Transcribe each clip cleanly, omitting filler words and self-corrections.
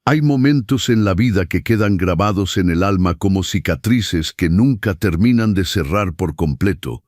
Hay momentos en la vida que quedan grabados en el alma como cicatrices que nunca terminan de cerrar por completo.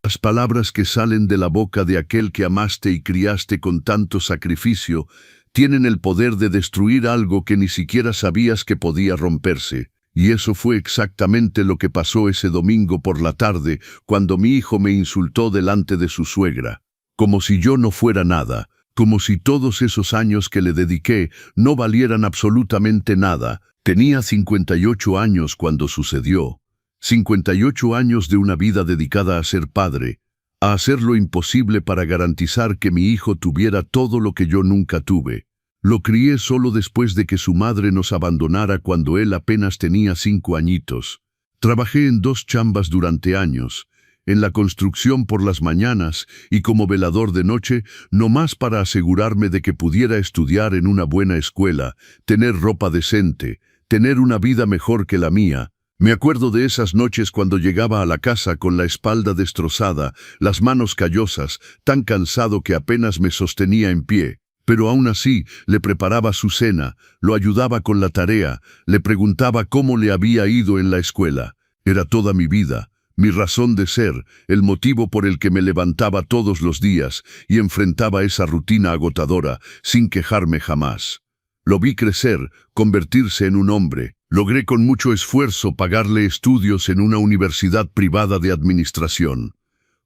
Las palabras que salen de la boca de aquel que amaste y criaste con tanto sacrificio tienen el poder de destruir algo que ni siquiera sabías que podía romperse. Y eso fue exactamente lo que pasó ese domingo por la tarde, cuando mi hijo me insultó delante de su suegra. Como si yo no fuera nada, como si todos esos años que le dediqué no valieran absolutamente nada. Tenía 58 años cuando sucedió. 58 años de una vida dedicada a ser padre, a hacer lo imposible para garantizar que mi hijo tuviera todo lo que yo nunca tuve. Lo crié solo después de que su madre nos abandonara cuando él apenas tenía 5 añitos. Trabajé en 2 chambas durante años, en la construcción por las mañanas y como velador de noche, nomás para asegurarme de que pudiera estudiar en una buena escuela, tener ropa decente, tener una vida mejor que la mía. Me acuerdo de esas noches cuando llegaba a la casa con la espalda destrozada, las manos callosas, tan cansado que apenas me sostenía en pie. Pero aún así, le preparaba su cena, lo ayudaba con la tarea, le preguntaba cómo le había ido en la escuela. Era toda mi vida, mi razón de ser, el motivo por el que me levantaba todos los días y enfrentaba esa rutina agotadora, sin quejarme jamás. Lo vi crecer, convertirse en un hombre. Logré con mucho esfuerzo pagarle estudios en una universidad privada de administración.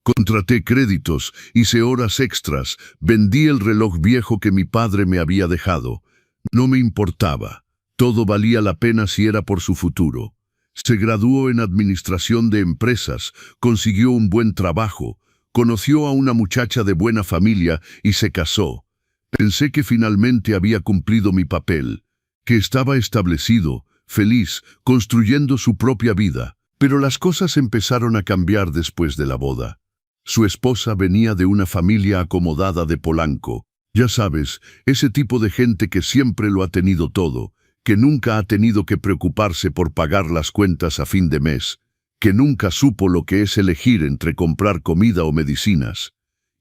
Contraté créditos, hice horas extras, vendí el reloj viejo que mi padre me había dejado. No me importaba. Todo valía la pena si era por su futuro. Se graduó en administración de empresas, consiguió un buen trabajo, conoció a una muchacha de buena familia y se casó. Pensé que finalmente había cumplido mi papel, que estaba establecido, feliz, construyendo su propia vida. Pero las cosas empezaron a cambiar después de la boda. Su esposa venía de una familia acomodada de Polanco. Ya sabes, ese tipo de gente que siempre lo ha tenido todo, que nunca ha tenido que preocuparse por pagar las cuentas a fin de mes, que nunca supo lo que es elegir entre comprar comida o medicinas.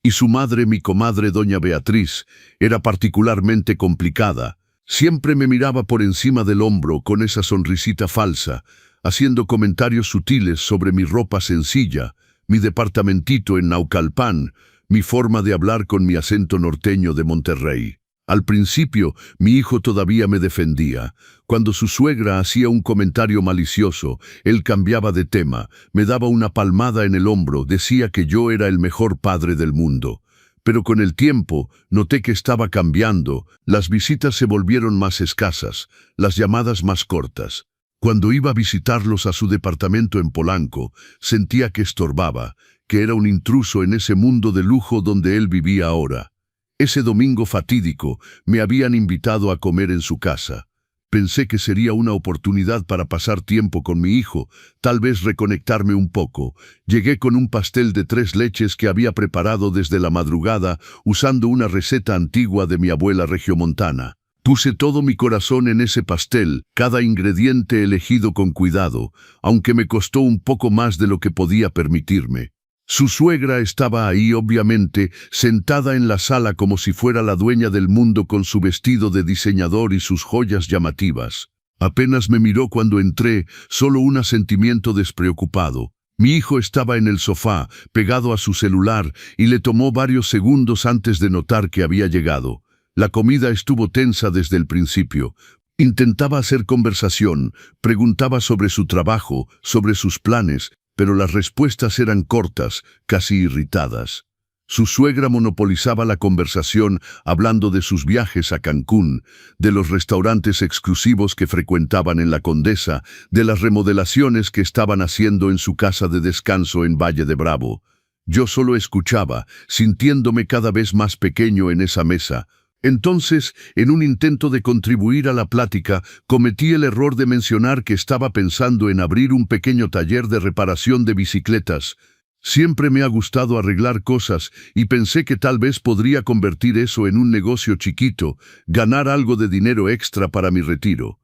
Y su madre, mi comadre doña Beatriz, era particularmente complicada. Siempre me miraba por encima del hombro con esa sonrisita falsa, haciendo comentarios sutiles sobre mi ropa sencilla, mi departamentito en Naucalpan, mi forma de hablar con mi acento norteño de Monterrey. Al principio, mi hijo todavía me defendía. Cuando su suegra hacía un comentario malicioso, él cambiaba de tema, me daba una palmada en el hombro, decía que yo era el mejor padre del mundo. Pero con el tiempo, noté que estaba cambiando, las visitas se volvieron más escasas, las llamadas más cortas. Cuando iba a visitarlos a su departamento en Polanco, sentía que estorbaba, que era un intruso en ese mundo de lujo donde él vivía ahora. Ese domingo fatídico, me habían invitado a comer en su casa. Pensé que sería una oportunidad para pasar tiempo con mi hijo, tal vez reconectarme un poco. Llegué con un pastel de 3 leches que había preparado desde la madrugada, usando una receta antigua de mi abuela regiomontana. Puse todo mi corazón en ese pastel, cada ingrediente elegido con cuidado, aunque me costó un poco más de lo que podía permitirme. Su suegra estaba ahí, obviamente, sentada en la sala como si fuera la dueña del mundo con su vestido de diseñador y sus joyas llamativas. Apenas me miró cuando entré, solo un asentimiento despreocupado. Mi hijo estaba en el sofá, pegado a su celular, y le tomó varios segundos antes de notar que había llegado. La comida estuvo tensa desde el principio. Intentaba hacer conversación, preguntaba sobre su trabajo, sobre sus planes, pero las respuestas eran cortas, casi irritadas. Su suegra monopolizaba la conversación hablando de sus viajes a Cancún, de los restaurantes exclusivos que frecuentaban en la Condesa, de las remodelaciones que estaban haciendo en su casa de descanso en Valle de Bravo. Yo solo escuchaba, sintiéndome cada vez más pequeño en esa mesa. Entonces, en un intento de contribuir a la plática, cometí el error de mencionar que estaba pensando en abrir un pequeño taller de reparación de bicicletas. Siempre me ha gustado arreglar cosas y pensé que tal vez podría convertir eso en un negocio chiquito, ganar algo de dinero extra para mi retiro.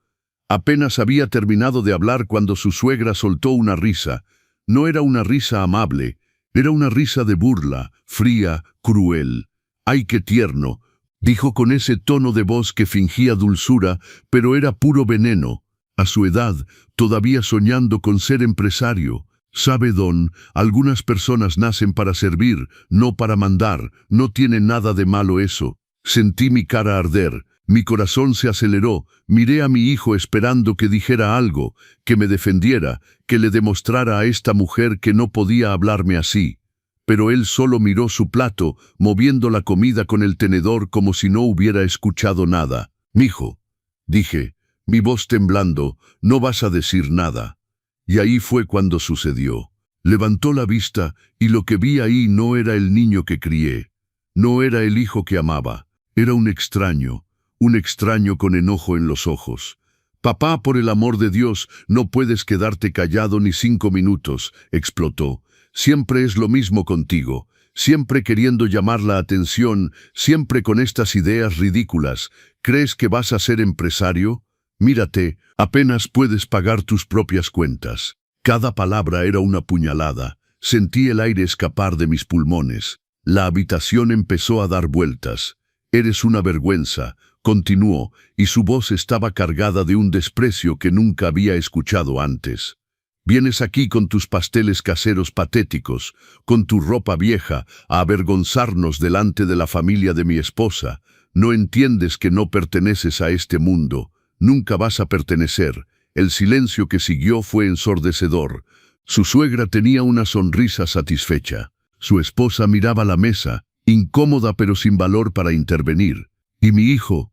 Apenas había terminado de hablar cuando su suegra soltó una risa. No era una risa amable, era una risa de burla, fría, cruel. ¡Ay, qué tierno! dijo con ese tono de voz que fingía dulzura, pero era puro veneno. A su edad, todavía soñando con ser empresario. Sabe, don, algunas personas nacen para servir, no para mandar. No tiene nada de malo eso. Sentí mi cara arder. Mi corazón se aceleró, miré a mi hijo esperando que dijera algo, que me defendiera, que le demostrara a esta mujer que no podía hablarme así. Pero él solo miró su plato, moviendo la comida con el tenedor como si no hubiera escuchado nada. «Mijo», dije, mi voz temblando, «no vas a decir nada». Y ahí fue cuando sucedió. Levantó la vista y lo que vi ahí no era el niño que crié. No era el hijo que amaba. Era un extraño con enojo en los ojos. «Papá, por el amor de Dios, no puedes quedarte callado ni 5 minutos», explotó. «Siempre es lo mismo contigo, siempre queriendo llamar la atención, siempre con estas ideas ridículas. ¿Crees que vas a ser empresario? Mírate, apenas puedes pagar tus propias cuentas». Cada palabra era una puñalada. Sentí el aire escapar de mis pulmones. La habitación empezó a dar vueltas. «Eres una vergüenza», continuó, y su voz estaba cargada de un desprecio que nunca había escuchado antes. «Vienes aquí con tus pasteles caseros patéticos, con tu ropa vieja, a avergonzarnos delante de la familia de mi esposa. No entiendes que no perteneces a este mundo. Nunca vas a pertenecer». El silencio que siguió fue ensordecedor. Su suegra tenía una sonrisa satisfecha. Su esposa miraba la mesa, incómoda pero sin valor para intervenir. Y mi hijo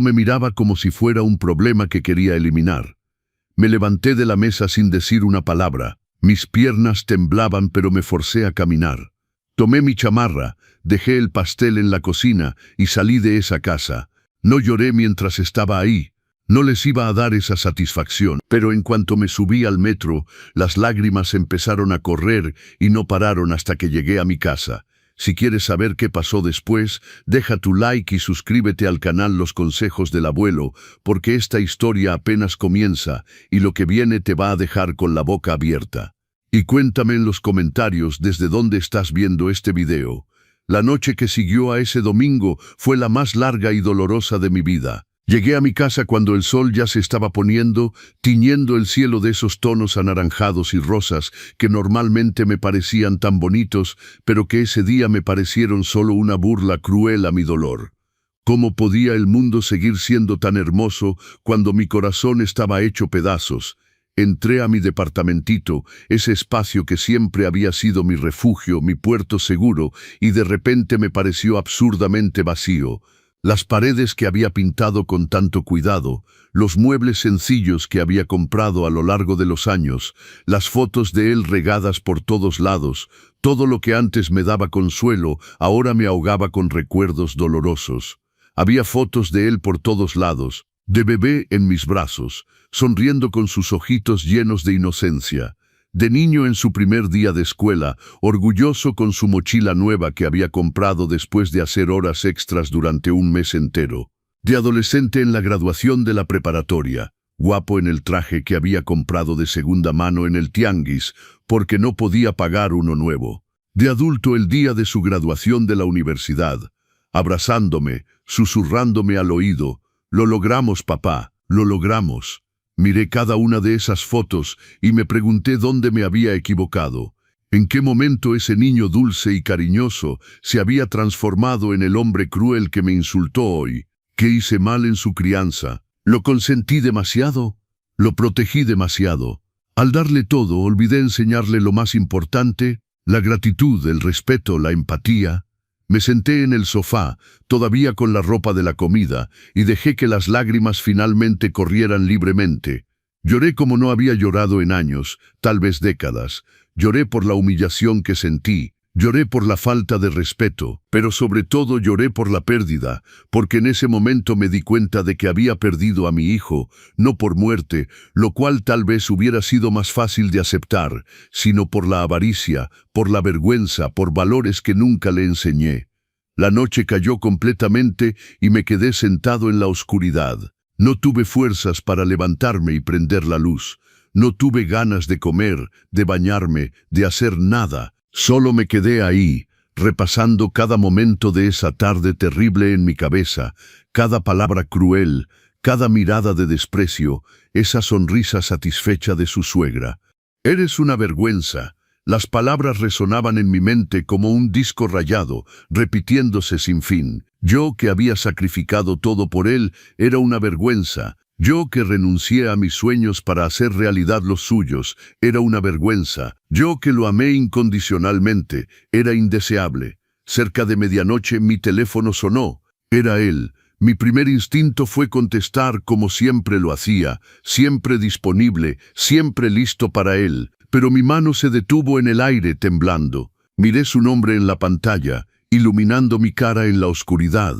me miraba como si fuera un problema que quería eliminar. Me levanté de la mesa sin decir una palabra. Mis piernas temblaban, pero me forcé a caminar. Tomé mi chamarra, dejé el pastel en la cocina y salí de esa casa. No lloré mientras estaba ahí. No les iba a dar esa satisfacción, pero en cuanto me subí al metro, las lágrimas empezaron a correr y no pararon hasta que llegué a mi casa. Si quieres saber qué pasó después, deja tu like y suscríbete al canal Los Consejos del Abuelo, porque esta historia apenas comienza y lo que viene te va a dejar con la boca abierta. Y cuéntame en los comentarios desde dónde estás viendo este video. La noche que siguió a ese domingo fue la más larga y dolorosa de mi vida. Llegué a mi casa cuando el sol ya se estaba poniendo, tiñendo el cielo de esos tonos anaranjados y rosas que normalmente me parecían tan bonitos, pero que ese día me parecieron solo una burla cruel a mi dolor. ¿Cómo podía el mundo seguir siendo tan hermoso cuando mi corazón estaba hecho pedazos? Entré a mi departamentito, ese espacio que siempre había sido mi refugio, mi puerto seguro, y de repente me pareció absurdamente vacío. Las paredes que había pintado con tanto cuidado, los muebles sencillos que había comprado a lo largo de los años, las fotos de él regadas por todos lados, todo lo que antes me daba consuelo, ahora me ahogaba con recuerdos dolorosos. Había fotos de él por todos lados, de bebé en mis brazos, sonriendo con sus ojitos llenos de inocencia. De niño en su primer día de escuela, orgulloso con su mochila nueva que había comprado después de hacer horas extras durante un mes entero. De adolescente en la graduación de la preparatoria, guapo en el traje que había comprado de segunda mano en el tianguis, porque no podía pagar uno nuevo. De adulto el día de su graduación de la universidad, abrazándome, susurrándome al oído, «Lo logramos, papá, lo logramos». Miré cada una de esas fotos y me pregunté dónde me había equivocado. ¿En qué momento ese niño dulce y cariñoso se había transformado en el hombre cruel que me insultó hoy? ¿Qué hice mal en su crianza? ¿Lo consentí demasiado? ¿Lo protegí demasiado? Al darle todo, olvidé enseñarle lo más importante, la gratitud, el respeto, la empatía. Me senté en el sofá, todavía con la ropa de la comida, y dejé que las lágrimas finalmente corrieran libremente. Lloré como no había llorado en años, tal vez décadas. Lloré por la humillación que sentí, lloré por la falta de respeto, pero sobre todo lloré por la pérdida, porque en ese momento me di cuenta de que había perdido a mi hijo, no por muerte, lo cual tal vez hubiera sido más fácil de aceptar, sino por la avaricia, por la vergüenza, por valores que nunca le enseñé. La noche cayó completamente y me quedé sentado en la oscuridad. No tuve fuerzas para levantarme y prender la luz. No tuve ganas de comer, de bañarme, de hacer nada. Solo me quedé ahí, repasando cada momento de esa tarde terrible en mi cabeza, cada palabra cruel, cada mirada de desprecio, esa sonrisa satisfecha de su suegra. «Eres una vergüenza». Las palabras resonaban en mi mente como un disco rayado, repitiéndose sin fin. Yo que había sacrificado todo por él, era una vergüenza. Yo que renuncié a mis sueños para hacer realidad los suyos, era una vergüenza. Yo que lo amé incondicionalmente, era indeseable. Cerca de medianoche mi teléfono sonó. Era él. Mi primer instinto fue contestar como siempre lo hacía, siempre disponible, siempre listo para él. Pero mi mano se detuvo en el aire temblando. Miré su nombre en la pantalla, iluminando mi cara en la oscuridad,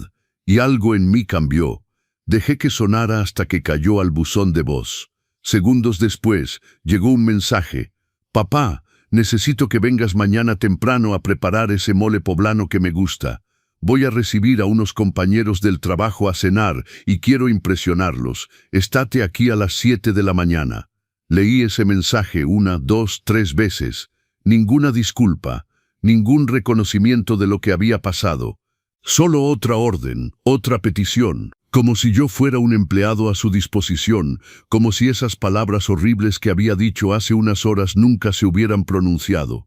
y algo en mí cambió. Dejé que sonara hasta que cayó al buzón de voz. Segundos después, llegó un mensaje. «Papá, necesito que vengas mañana temprano a preparar ese mole poblano que me gusta. Voy a recibir a unos compañeros del trabajo a cenar y quiero impresionarlos. Estate aquí a las 7 de la mañana». Leí ese mensaje 1, 2, 3 veces. Ninguna disculpa, ningún reconocimiento de lo que había pasado. Solo otra orden, otra petición, como si yo fuera un empleado a su disposición, como si esas palabras horribles que había dicho hace unas horas nunca se hubieran pronunciado.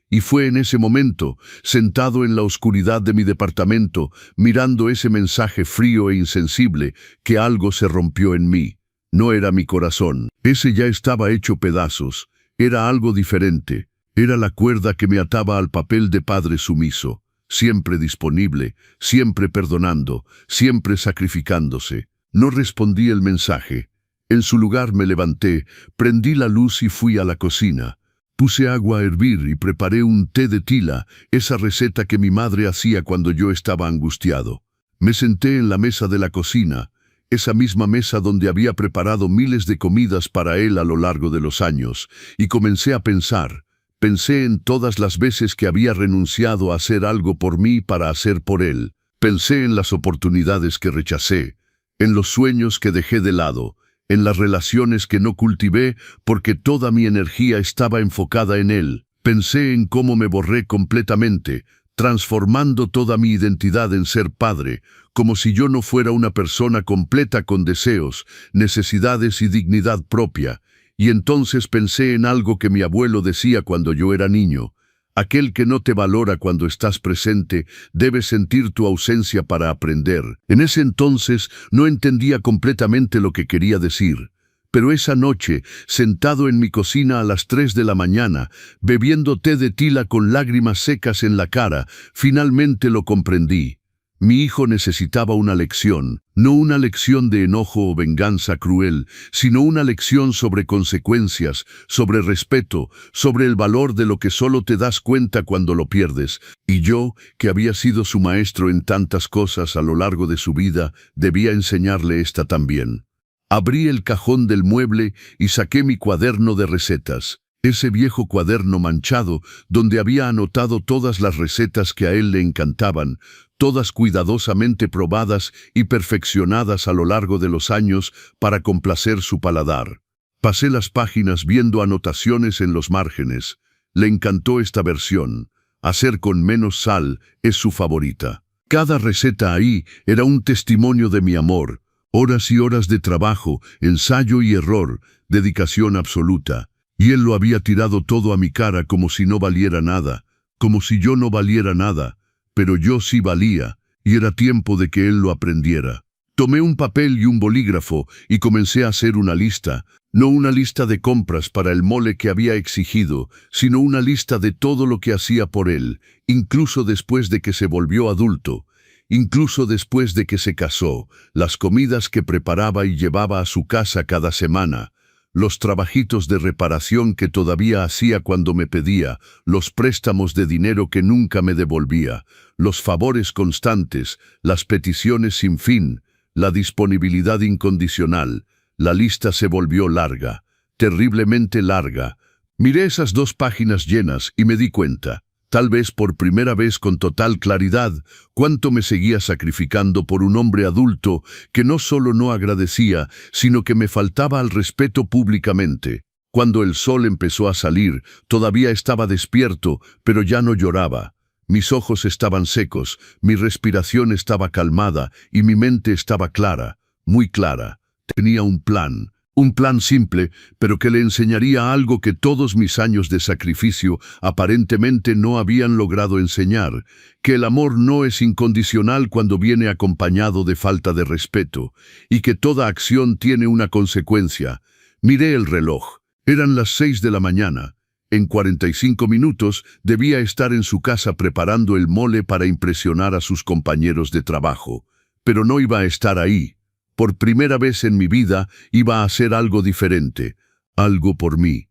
Y fue en ese momento, sentado en la oscuridad de mi departamento, mirando ese mensaje frío e insensible, que algo se rompió en mí. No era mi corazón, ese ya estaba hecho pedazos, era algo diferente, era la cuerda que me ataba al papel de padre sumiso, siempre disponible, siempre perdonando, siempre sacrificándose. No respondí el mensaje. En su lugar me levanté, prendí la luz y fui a la cocina. Puse agua a hervir y preparé un té de tila, esa receta que mi madre hacía cuando yo estaba angustiado. Me senté en la mesa de la cocina, esa misma mesa donde había preparado miles de comidas para él a lo largo de los años, y comencé a pensar. Pensé en todas las veces que había renunciado a hacer algo por mí para hacer por él. Pensé en las oportunidades que rechacé, en los sueños que dejé de lado, en las relaciones que no cultivé porque toda mi energía estaba enfocada en él. Pensé en cómo me borré completamente, transformando toda mi identidad en ser padre, como si yo no fuera una persona completa con deseos, necesidades y dignidad propia. Y entonces pensé en algo que mi abuelo decía cuando yo era niño. Aquel que no te valora cuando estás presente debe sentir tu ausencia para aprender. En ese entonces no entendía completamente lo que quería decir. Pero esa noche, sentado en mi cocina a las 3 de la mañana, bebiendo té de tila con lágrimas secas en la cara, finalmente lo comprendí. Mi hijo necesitaba una lección, no una lección de enojo o venganza cruel, sino una lección sobre consecuencias, sobre respeto, sobre el valor de lo que solo te das cuenta cuando lo pierdes. Y yo, que había sido su maestro en tantas cosas a lo largo de su vida, debía enseñarle esta también. Abrí el cajón del mueble y saqué mi cuaderno de recetas. Ese viejo cuaderno manchado, donde había anotado todas las recetas que a él le encantaban, todas cuidadosamente probadas y perfeccionadas a lo largo de los años para complacer su paladar. Pasé las páginas viendo anotaciones en los márgenes. Le encantó esta versión. Hacer con menos sal es su favorita. Cada receta ahí era un testimonio de mi amor. Horas y horas de trabajo, ensayo y error, dedicación absoluta. Y él lo había tirado todo a mi cara como si no valiera nada, como si yo no valiera nada, pero yo sí valía, y era tiempo de que él lo aprendiera. Tomé un papel y un bolígrafo y comencé a hacer una lista, no una lista de compras para el mole que había exigido, sino una lista de todo lo que hacía por él, incluso después de que se volvió adulto, incluso después de que se casó, las comidas que preparaba y llevaba a su casa cada semana, los trabajitos de reparación que todavía hacía cuando me pedía, los préstamos de dinero que nunca me devolvía, los favores constantes, las peticiones sin fin, la disponibilidad incondicional. La lista se volvió larga, terriblemente larga. Miré esas 2 páginas llenas y me di cuenta, tal vez por primera vez con total claridad, cuánto me seguía sacrificando por un hombre adulto que no solo no agradecía, sino que me faltaba al respeto públicamente. Cuando el sol empezó a salir, todavía estaba despierto, pero ya no lloraba. Mis ojos estaban secos, mi respiración estaba calmada y mi mente estaba clara, muy clara. Tenía un plan simple, pero que le enseñaría algo que todos mis años de sacrificio aparentemente no habían logrado enseñar, que el amor no es incondicional cuando viene acompañado de falta de respeto, y que toda acción tiene una consecuencia. Miré el reloj. Eran las 6 de la mañana. En 45 minutos debía estar en su casa preparando el mole para impresionar a sus compañeros de trabajo. Pero no iba a estar ahí. Por primera vez en mi vida iba a hacer algo diferente, algo por mí.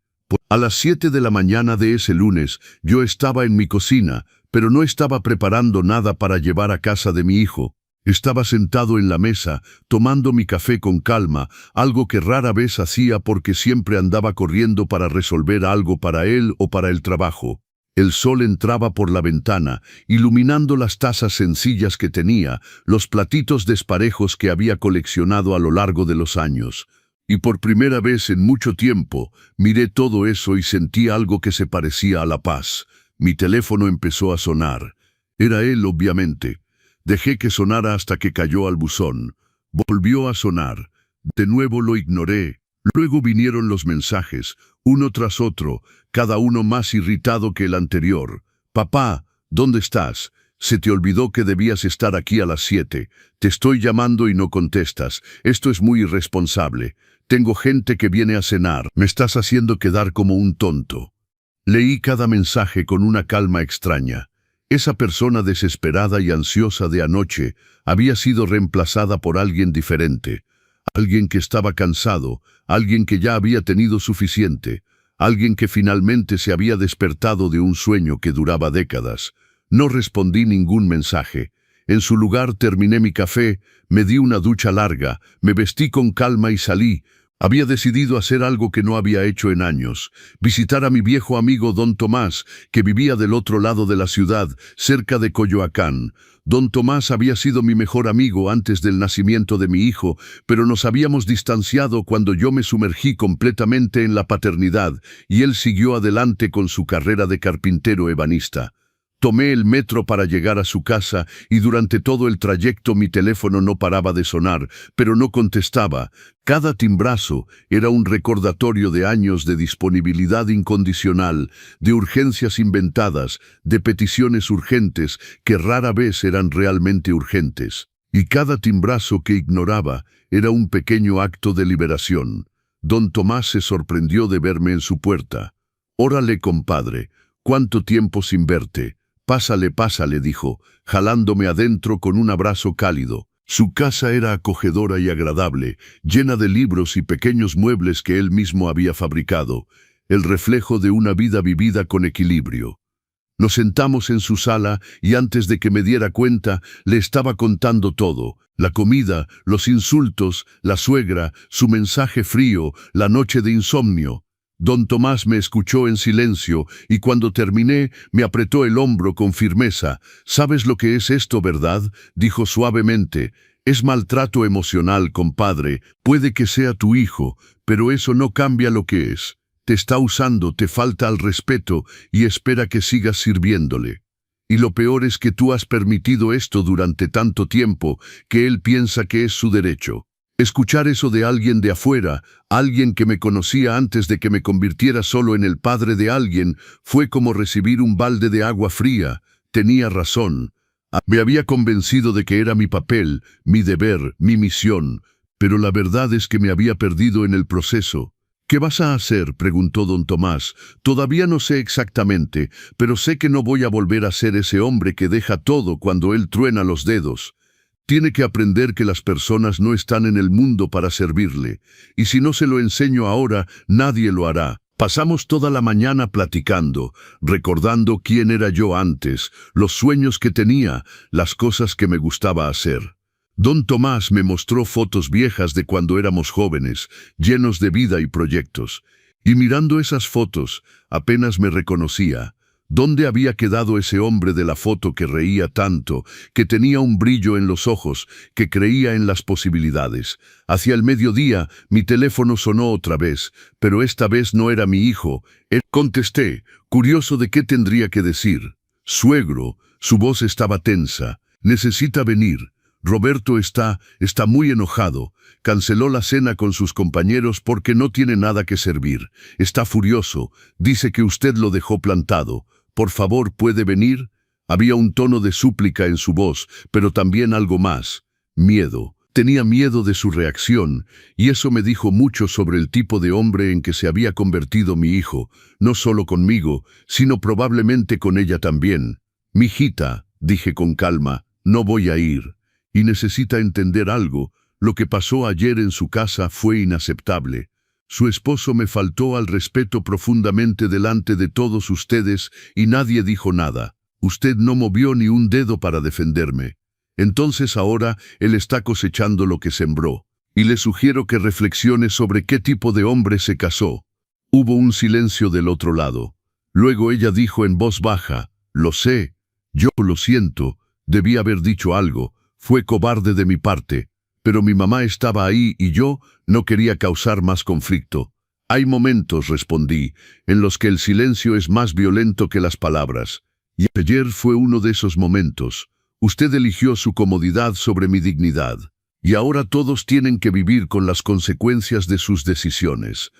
A las 7 de la mañana de ese lunes yo estaba en mi cocina, pero no estaba preparando nada para llevar a casa de mi hijo. Estaba sentado en la mesa, tomando mi café con calma, algo que rara vez hacía porque siempre andaba corriendo para resolver algo para él o para el trabajo. El sol entraba por la ventana, iluminando las tazas sencillas que tenía, los platitos desparejos que había coleccionado a lo largo de los años. Y por primera vez en mucho tiempo, miré todo eso y sentí algo que se parecía a la paz. Mi teléfono empezó a sonar. Era él, obviamente. Dejé que sonara hasta que cayó al buzón. Volvió a sonar. De nuevo lo ignoré. Luego vinieron los mensajes, uno tras otro, cada uno más irritado que el anterior. «Papá, ¿dónde estás? Se te olvidó que debías estar aquí a las 7. Te estoy llamando y no contestas. Esto es muy irresponsable. Tengo gente que viene a cenar. Me estás haciendo quedar como un tonto». Leí cada mensaje con una calma extraña. Esa persona desesperada y ansiosa de anoche había sido reemplazada por alguien diferente. Alguien que estaba cansado, alguien que ya había tenido suficiente, alguien que finalmente se había despertado de un sueño que duraba décadas. No respondí ningún mensaje. En su lugar terminé mi café, me di una ducha larga, me vestí con calma y salí. Había decidido hacer algo que no había hecho en años, visitar a mi viejo amigo Don Tomás, que vivía del otro lado de la ciudad, cerca de Coyoacán. Don Tomás había sido mi mejor amigo antes del nacimiento de mi hijo, pero nos habíamos distanciado cuando yo me sumergí completamente en la paternidad y él siguió adelante con su carrera de carpintero ebanista. Tomé el metro para llegar a su casa y durante todo el trayecto mi teléfono no paraba de sonar, pero no contestaba. Cada timbrazo era un recordatorio de años de disponibilidad incondicional, de urgencias inventadas, de peticiones urgentes que rara vez eran realmente urgentes. Y cada timbrazo que ignoraba era un pequeño acto de liberación. Don Tomás se sorprendió de verme en su puerta. «Órale, compadre, ¿cuánto tiempo sin verte?» Pásale, dijo, jalándome adentro con un abrazo cálido. Su casa era acogedora y agradable, llena de libros y pequeños muebles que él mismo había fabricado, el reflejo de una vida vivida con equilibrio. Nos sentamos en su sala y antes de que me diera cuenta, le estaba contando todo: la comida, los insultos, la suegra, su mensaje frío, la noche de insomnio. Don Tomás me escuchó en silencio y cuando terminé me apretó el hombro con firmeza. «¿Sabes lo que es esto, verdad?», dijo suavemente. «Es maltrato emocional, compadre. Puede que sea tu hijo, pero eso no cambia lo que es. Te está usando, te falta al respeto y espera que sigas sirviéndole. Y lo peor es que tú has permitido esto durante tanto tiempo que él piensa que es su derecho». Escuchar eso de alguien de afuera, alguien que me conocía antes de que me convirtiera solo en el padre de alguien, fue como recibir un balde de agua fría. Tenía razón. Me había convencido de que era mi papel, mi deber, mi misión, pero la verdad es que me había perdido en el proceso. «¿Qué vas a hacer?», preguntó don Tomás. «Todavía no sé exactamente, pero sé que no voy a volver a ser ese hombre que deja todo cuando él truena los dedos. Tiene que aprender que las personas no están en el mundo para servirle, y si no se lo enseño ahora, nadie lo hará». Pasamos toda la mañana platicando, recordando quién era yo antes, los sueños que tenía, las cosas que me gustaba hacer. Don Tomás me mostró fotos viejas de cuando éramos jóvenes, llenos de vida y proyectos. Y mirando esas fotos, apenas me reconocía. ¿Dónde había quedado ese hombre de la foto que reía tanto, que tenía un brillo en los ojos, que creía en las posibilidades? Hacia el mediodía, mi teléfono sonó otra vez, pero esta vez no era mi hijo. Contesté, curioso de qué tendría que decir. «Suegro, Su voz estaba tensa. Necesita venir. Roberto está muy enojado. Canceló la cena con sus compañeros porque no tiene nada que servir. Está furioso. Dice que usted lo dejó plantado. Por favor, ¿puede venir? Había un tono de súplica en su voz, pero también algo más. Miedo. Tenía miedo de su reacción, y eso me dijo mucho sobre el tipo de hombre en que se había convertido mi hijo, no solo conmigo, sino probablemente con ella también. Mijita, dije con calma, no voy a ir. Y necesita entender algo. Lo que pasó ayer en su casa fue inaceptable. Su esposo me faltó al respeto profundamente delante de todos ustedes y nadie dijo nada. Usted no movió ni un dedo para defenderme. Entonces ahora él está cosechando lo que sembró. Y le sugiero que reflexione sobre qué tipo de hombre se casó. Hubo un silencio del otro lado. Luego ella dijo en voz baja, lo sé, yo lo siento, debí haber dicho algo. Fue cobarde de mi parte, pero mi mamá estaba ahí y yo no quería causar más conflicto. Hay momentos, respondí, en los que el silencio es más violento que las palabras. Y ayer fue uno de esos momentos. Usted eligió su comodidad sobre mi dignidad. Y ahora todos tienen que vivir con las consecuencias de sus decisiones.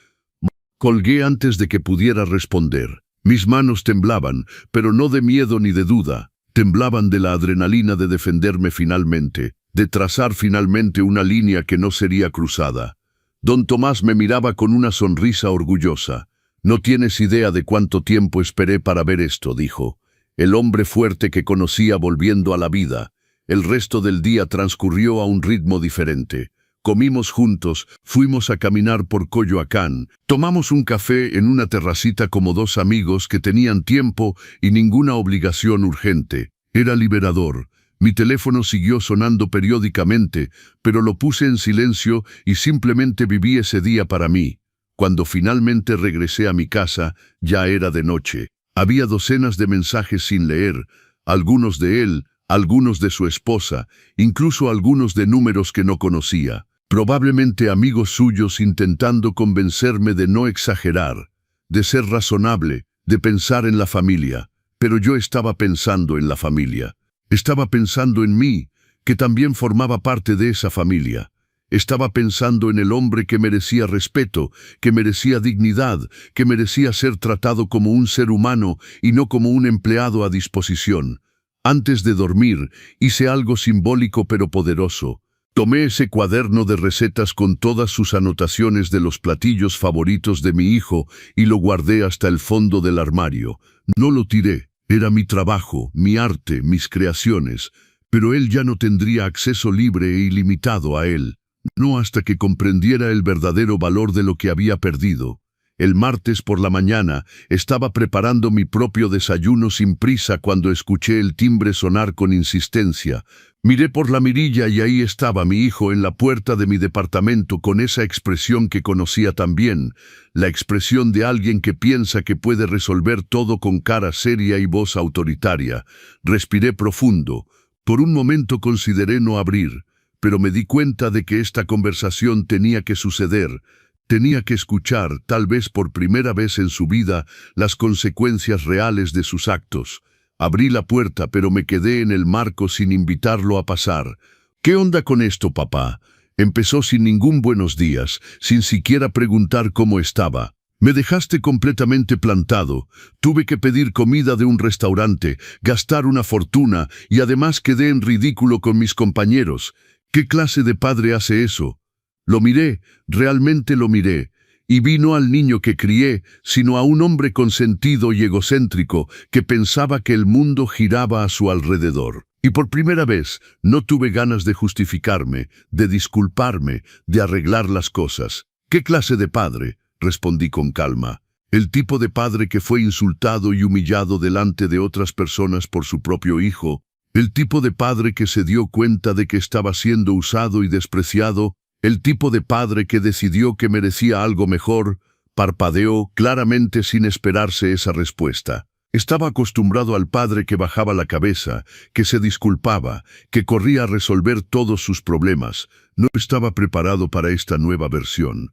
Colgué antes de que pudiera responder. Mis manos temblaban, pero no de miedo ni de duda. Temblaban de la adrenalina de defenderme finalmente, de trazar finalmente una línea que no sería cruzada. Don Tomás me miraba con una sonrisa orgullosa. No tienes idea de cuánto tiempo esperé para ver esto, dijo. El hombre fuerte que conocía volviendo a la vida. El resto del día transcurrió a un ritmo diferente. Comimos juntos, fuimos a caminar por Coyoacán, tomamos un café en una terracita como dos amigos que tenían tiempo y ninguna obligación urgente. Era liberador. Mi teléfono siguió sonando periódicamente, pero lo puse en silencio y simplemente viví ese día para mí. Cuando finalmente regresé a mi casa, ya era de noche. Había docenas de mensajes sin leer, algunos de él, algunos de su esposa, incluso algunos de números que no conocía. Probablemente amigos suyos intentando convencerme de no exagerar, de ser razonable, de pensar en la familia. Pero yo estaba pensando en la familia. Estaba pensando en mí, que también formaba parte de esa familia. Estaba pensando en el hombre que merecía respeto, que merecía dignidad, que merecía ser tratado como un ser humano y no como un empleado a disposición. Antes de dormir, hice algo simbólico pero poderoso. Tomé ese cuaderno de recetas con todas sus anotaciones de los platillos favoritos de mi hijo y lo guardé hasta el fondo del armario. No lo tiré. Era mi trabajo, mi arte, mis creaciones. Pero él ya no tendría acceso libre e ilimitado a él. No hasta que comprendiera el verdadero valor de lo que había perdido. El martes por la mañana estaba preparando mi propio desayuno sin prisa cuando escuché el timbre sonar con insistencia. Miré por la mirilla y ahí estaba mi hijo en la puerta de mi departamento con esa expresión que conocía tan bien, la expresión de alguien que piensa que puede resolver todo con cara seria y voz autoritaria. Respiré profundo. Por un momento consideré no abrir, pero me di cuenta de que esta conversación tenía que suceder. Tenía que escuchar, tal vez por primera vez en su vida, las consecuencias reales de sus actos. Abrí la puerta, pero me quedé en el marco sin invitarlo a pasar. ¿Qué onda con esto, papá? Empezó sin ningún buenos días, sin siquiera preguntar cómo estaba. Me dejaste completamente plantado. Tuve que pedir comida de un restaurante, gastar una fortuna y además quedé en ridículo con mis compañeros. ¿Qué clase de padre hace eso? Lo miré, realmente lo miré, y vi no al niño que crié, sino a un hombre consentido y egocéntrico que pensaba que el mundo giraba a su alrededor. Y por primera vez no tuve ganas de justificarme, de disculparme, de arreglar las cosas. ¿Qué clase de padre?, respondí con calma. El tipo de padre que fue insultado y humillado delante de otras personas por su propio hijo. El tipo de padre que se dio cuenta de que estaba siendo usado y despreciado. El tipo de padre que decidió que merecía algo mejor. Parpadeó claramente sin esperarse esa respuesta. Estaba acostumbrado al padre que bajaba la cabeza, que se disculpaba, que corría a resolver todos sus problemas. No estaba preparado para esta nueva versión.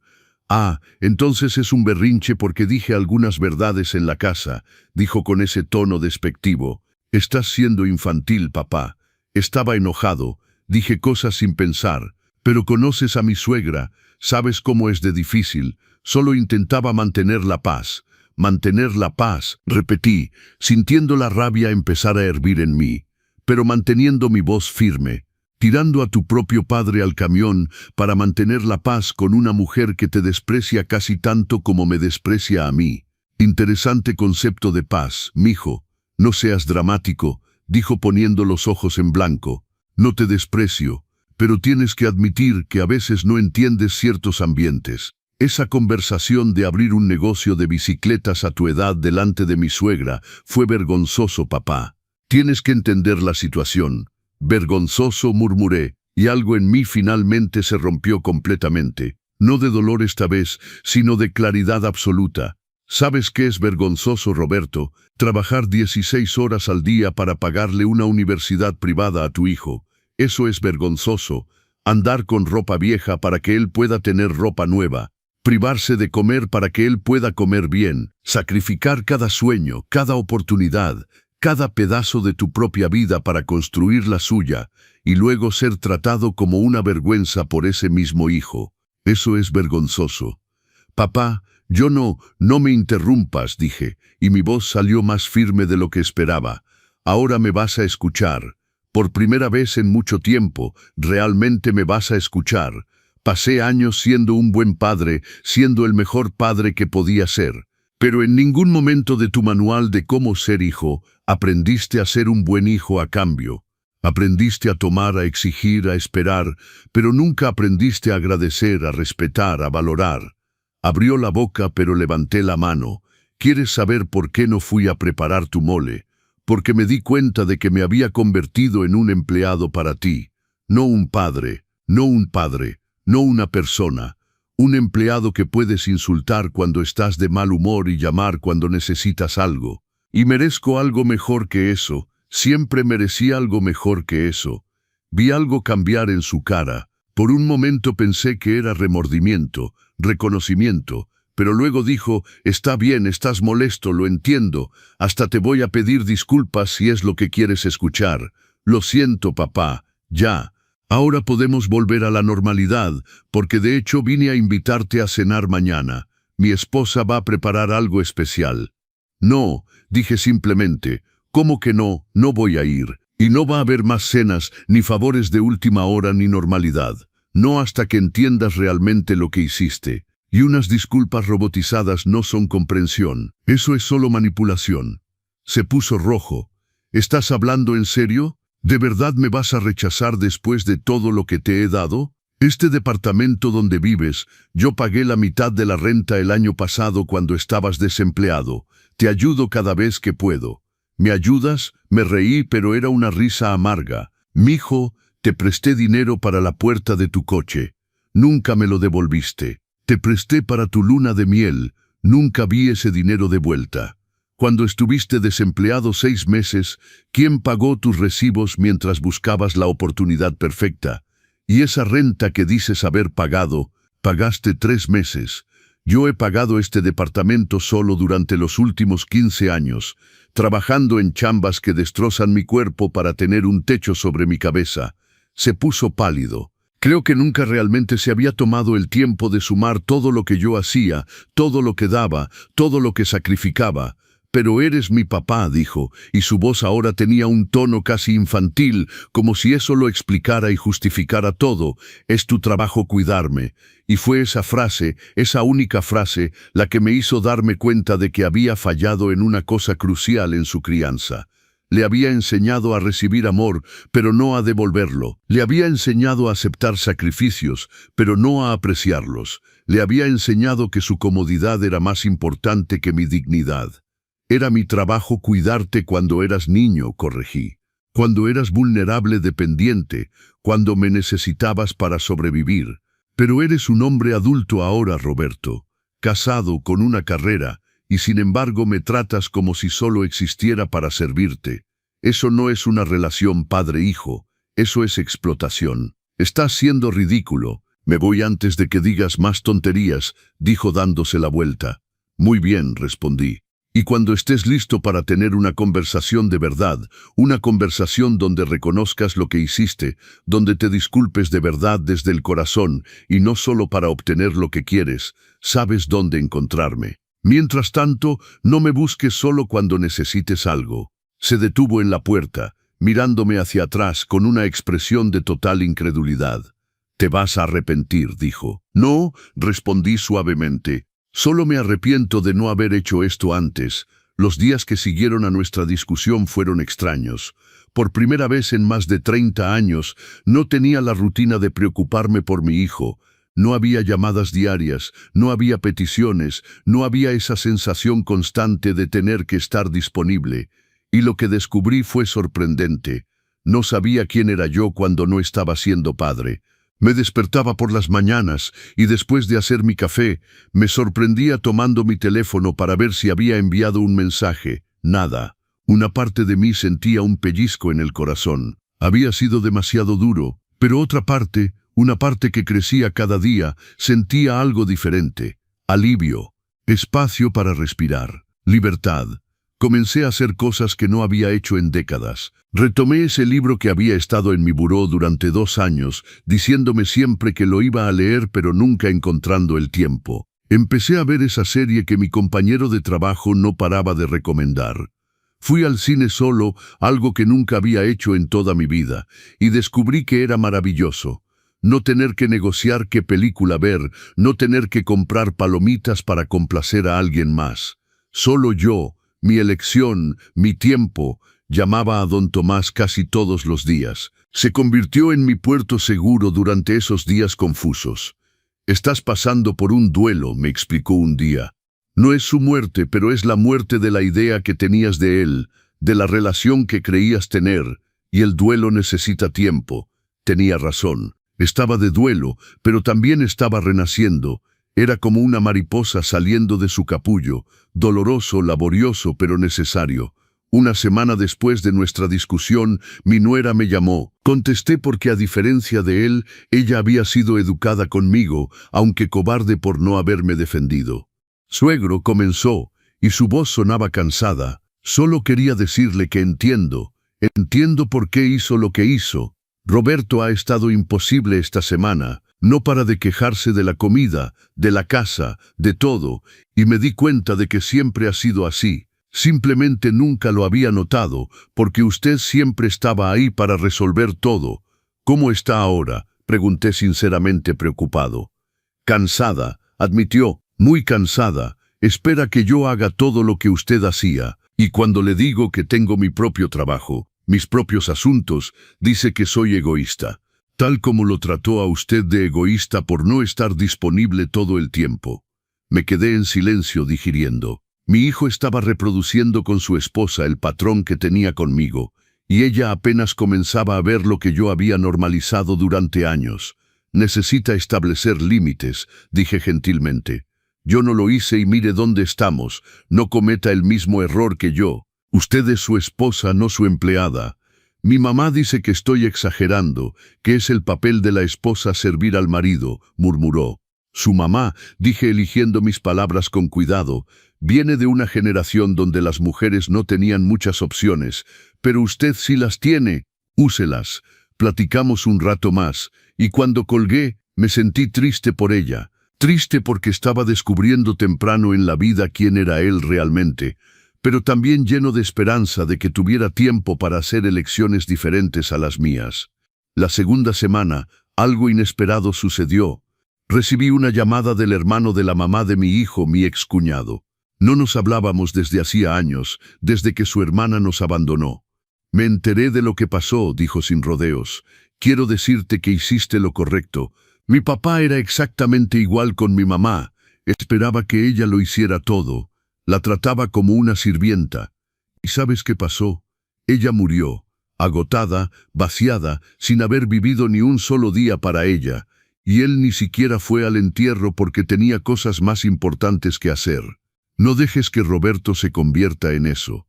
Ah, entonces es un berrinche porque dije algunas verdades en la casa, dijo con ese tono despectivo. Estás siendo infantil, papá. Estaba enojado, dije cosas sin pensar. Pero conoces a mi suegra, sabes cómo es de difícil. Solo intentaba mantener la paz. Mantener la paz, repetí, sintiendo la rabia empezar a hervir en mí, pero manteniendo mi voz firme. Tirando a tu propio padre al camión para mantener la paz con una mujer que te desprecia casi tanto como me desprecia a mí. Interesante concepto de paz, mijo. No seas dramático, dijo poniendo los ojos en blanco. No te desprecio, pero tienes que admitir que a veces no entiendes ciertos ambientes. Esa conversación de abrir un negocio de bicicletas a tu edad delante de mi suegra fue vergonzoso, papá. Tienes que entender la situación. Vergonzoso, murmuré, y algo en mí finalmente se rompió completamente. No de dolor esta vez, sino de claridad absoluta. ¿Sabes qué es vergonzoso, Roberto? Trabajar 16 horas al día para pagarle una universidad privada a tu hijo. Eso es vergonzoso. Andar con ropa vieja para que él pueda tener ropa nueva. Privarse de comer para que él pueda comer bien. Sacrificar cada sueño, cada oportunidad, cada pedazo de tu propia vida para construir la suya, y luego ser tratado como una vergüenza por ese mismo hijo. Eso es vergonzoso. Papá, no me interrumpas, dije, y mi voz salió más firme de lo que esperaba. Ahora me vas a escuchar. Por primera vez en mucho tiempo, realmente me vas a escuchar. Pasé años siendo un buen padre, siendo el mejor padre que podía ser. Pero en ningún momento de tu manual de cómo ser hijo, aprendiste a ser un buen hijo a cambio. Aprendiste a tomar, a exigir, a esperar, pero nunca aprendiste a agradecer, a respetar, a valorar. Abrió la boca, pero levanté la mano. ¿Quieres saber por qué no fui a preparar tu mole? Porque me di cuenta de que me había convertido en un empleado para ti. No un padre, no una persona. Un empleado que puedes insultar cuando estás de mal humor y llamar cuando necesitas algo. Y merezco algo mejor que eso. Siempre merecí algo mejor que eso. Vi algo cambiar en su cara. Por un momento pensé que era remordimiento, reconocimiento, pero luego dijo, está bien, estás molesto, lo entiendo. Hasta te voy a pedir disculpas si es lo que quieres escuchar. Lo siento, papá. Ya. Ahora podemos volver a la normalidad, porque de hecho vine a invitarte a cenar mañana. Mi esposa va a preparar algo especial. No, dije simplemente, ¿cómo que no? No voy a ir. Y no va a haber más cenas, ni favores de última hora, ni normalidad. No hasta que entiendas realmente lo que hiciste. Y unas disculpas robotizadas no son comprensión. Eso es solo manipulación. Se puso rojo. ¿Estás hablando en serio? ¿De verdad me vas a rechazar después de todo lo que te he dado? Este departamento donde vives, yo pagué la mitad de la renta el año pasado cuando estabas desempleado. Te ayudo cada vez que puedo. ¿Me ayudas? Me reí, pero era una risa amarga. Mijo, te presté dinero para la puerta de tu coche. Nunca me lo devolviste. Te presté para tu luna de miel. Nunca vi ese dinero de vuelta. Cuando estuviste desempleado 6 meses, ¿quién pagó tus recibos mientras buscabas la oportunidad perfecta? Y esa renta que dices haber pagado, pagaste 3 meses. Yo he pagado este departamento solo durante los últimos 15 años, trabajando en chambas que destrozan mi cuerpo para tener un techo sobre mi cabeza. Se puso pálido. Creo que nunca realmente se había tomado el tiempo de sumar todo lo que yo hacía, todo lo que daba, todo lo que sacrificaba. Pero eres mi papá, dijo, y su voz ahora tenía un tono casi infantil, como si eso lo explicara y justificara todo. Es tu trabajo cuidarme. Y fue esa frase, esa única frase, la que me hizo darme cuenta de que había fallado en una cosa crucial en su crianza. Le había enseñado a recibir amor, pero no a devolverlo. Le había enseñado a aceptar sacrificios, pero no a apreciarlos. Le había enseñado que su comodidad era más importante que mi dignidad. Era mi trabajo cuidarte cuando eras niño, corregí. Cuando eras vulnerable, dependiente, cuando me necesitabas para sobrevivir. Pero eres un hombre adulto ahora, Roberto, casado con una carrera, y sin embargo me tratas como si solo existiera para servirte. Eso no es una relación padre-hijo, eso es explotación. Estás siendo ridículo. Me voy antes de que digas más tonterías, dijo dándose la vuelta. Muy bien, respondí. Y cuando estés listo para tener una conversación de verdad, una conversación donde reconozcas lo que hiciste, donde te disculpes de verdad desde el corazón y no solo para obtener lo que quieres, sabes dónde encontrarme. Mientras tanto, no me busques solo cuando necesites algo. Se detuvo en la puerta, mirándome hacia atrás con una expresión de total incredulidad. «Te vas a arrepentir», dijo. «No», respondí suavemente. «Solo me arrepiento de no haber hecho esto antes». Los días que siguieron a nuestra discusión fueron extraños. Por primera vez en más de 30 años, no tenía la rutina de preocuparme por mi hijo. No había llamadas diarias, no había peticiones, no había esa sensación constante de tener que estar disponible. Y lo que descubrí fue sorprendente. No sabía quién era yo cuando no estaba siendo padre. Me despertaba por las mañanas y después de hacer mi café, me sorprendía tomando mi teléfono para ver si había enviado un mensaje. Nada. Una parte de mí sentía un pellizco en el corazón. Había sido demasiado duro, pero otra parte, una parte que crecía cada día, sentía algo diferente. Alivio. Espacio para respirar. Libertad. Comencé a hacer cosas que no había hecho en décadas. Retomé ese libro que había estado en mi buró durante 2 años, diciéndome siempre que lo iba a leer pero nunca encontrando el tiempo. Empecé a ver esa serie que mi compañero de trabajo no paraba de recomendar. Fui al cine solo, algo que nunca había hecho en toda mi vida, y descubrí que era maravilloso. No tener que negociar qué película ver, no tener que comprar palomitas para complacer a alguien más. Solo yo, mi elección, mi tiempo. Llamaba a don Tomás casi todos los días. Se convirtió en mi puerto seguro durante esos días confusos. «Estás pasando por un duelo», me explicó un día. «No es su muerte, pero es la muerte de la idea que tenías de él, de la relación que creías tener, y el duelo necesita tiempo». Tenía razón. Estaba de duelo, pero también estaba renaciendo. Era como una mariposa saliendo de su capullo, doloroso, laborioso, pero necesario. Una semana después de nuestra discusión, mi nuera me llamó. Contesté porque a diferencia de él, ella había sido educada conmigo, aunque cobarde por no haberme defendido. «Suegro», comenzó, y su voz sonaba cansada. «Solo quería decirle que entiendo por qué hizo lo que hizo. Roberto ha estado imposible esta semana. No para de quejarse de la comida, de la casa, de todo, y me di cuenta de que siempre ha sido así. Simplemente nunca lo había notado, porque usted siempre estaba ahí para resolver todo». «¿Cómo está ahora?», pregunté sinceramente preocupado. «Cansada», admitió, «muy cansada. Espera que yo haga todo lo que usted hacía, y cuando le digo que tengo mi propio trabajo, mis propios asuntos, dice que soy egoísta. Tal como lo trató a usted de egoísta por no estar disponible todo el tiempo». Me quedé en silencio digiriendo. Mi hijo estaba reproduciendo con su esposa el patrón que tenía conmigo, y ella apenas comenzaba a ver lo que yo había normalizado durante años. «Necesita establecer límites», dije gentilmente. «Yo no lo hice y mire dónde estamos. No cometa el mismo error que yo. Usted es su esposa, no su empleada». «Mi mamá dice que estoy exagerando, que es el papel de la esposa servir al marido», murmuró. «Su mamá», dije eligiendo mis palabras con cuidado, «viene de una generación donde las mujeres no tenían muchas opciones, pero usted sí las tiene. Úselas». Platicamos un rato más, y cuando colgué, me sentí triste por ella. Triste porque estaba descubriendo temprano en la vida quién era él realmente, pero también lleno de esperanza de que tuviera tiempo para hacer elecciones diferentes a las mías. La segunda semana, algo inesperado sucedió. Recibí una llamada del hermano de la mamá de mi hijo, mi excuñado. No nos hablábamos desde hacía años, desde que su hermana nos abandonó. «Me enteré de lo que pasó», dijo sin rodeos. «Quiero decirte que hiciste lo correcto. Mi papá era exactamente igual con mi mamá. Esperaba que ella lo hiciera todo. La trataba como una sirvienta. ¿Y sabes qué pasó? Ella murió, agotada, vaciada, sin haber vivido ni un solo día para ella, y él ni siquiera fue al entierro porque tenía cosas más importantes que hacer. No dejes que Roberto se convierta en eso».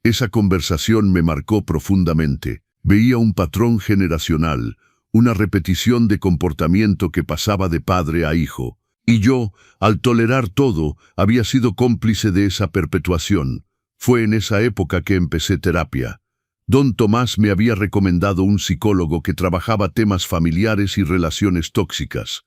Esa conversación me marcó profundamente. Veía un patrón generacional, una repetición de comportamiento que pasaba de padre a hijo. Y yo, al tolerar todo, había sido cómplice de esa perpetuación. Fue en esa época que empecé terapia. Don Tomás me había recomendado un psicólogo que trabajaba temas familiares y relaciones tóxicas.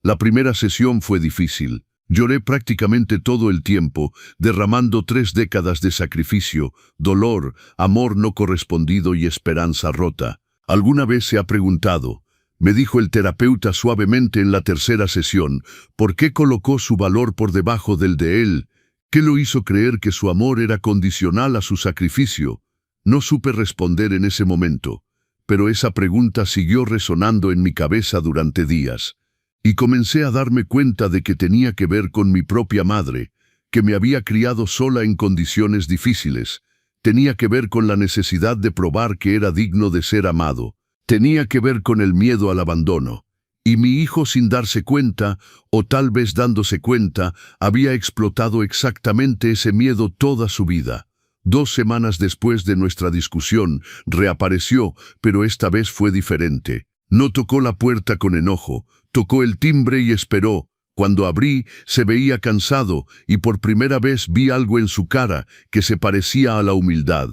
La primera sesión fue difícil. Lloré prácticamente todo el tiempo, derramando 3 décadas de sacrificio, dolor, amor no correspondido y esperanza rota. ¿Alguna vez se ha preguntado, me dijo el terapeuta suavemente en la tercera sesión, por qué colocó su valor por debajo del de él? ¿Qué lo hizo creer que su amor era condicional a su sacrificio? No supe responder en ese momento, pero esa pregunta siguió resonando en mi cabeza durante días. Y comencé a darme cuenta de que tenía que ver con mi propia madre, que me había criado sola en condiciones difíciles. Tenía que ver con la necesidad de probar que era digno de ser amado. Tenía que ver con el miedo al abandono. Y mi hijo, sin darse cuenta, o tal vez dándose cuenta, había explotado exactamente ese miedo toda su vida. 2 semanas después de nuestra discusión, reapareció, pero esta vez fue diferente. No tocó la puerta con enojo, tocó el timbre y esperó. Cuando abrí, se veía cansado, y por primera vez vi algo en su cara que se parecía a la humildad.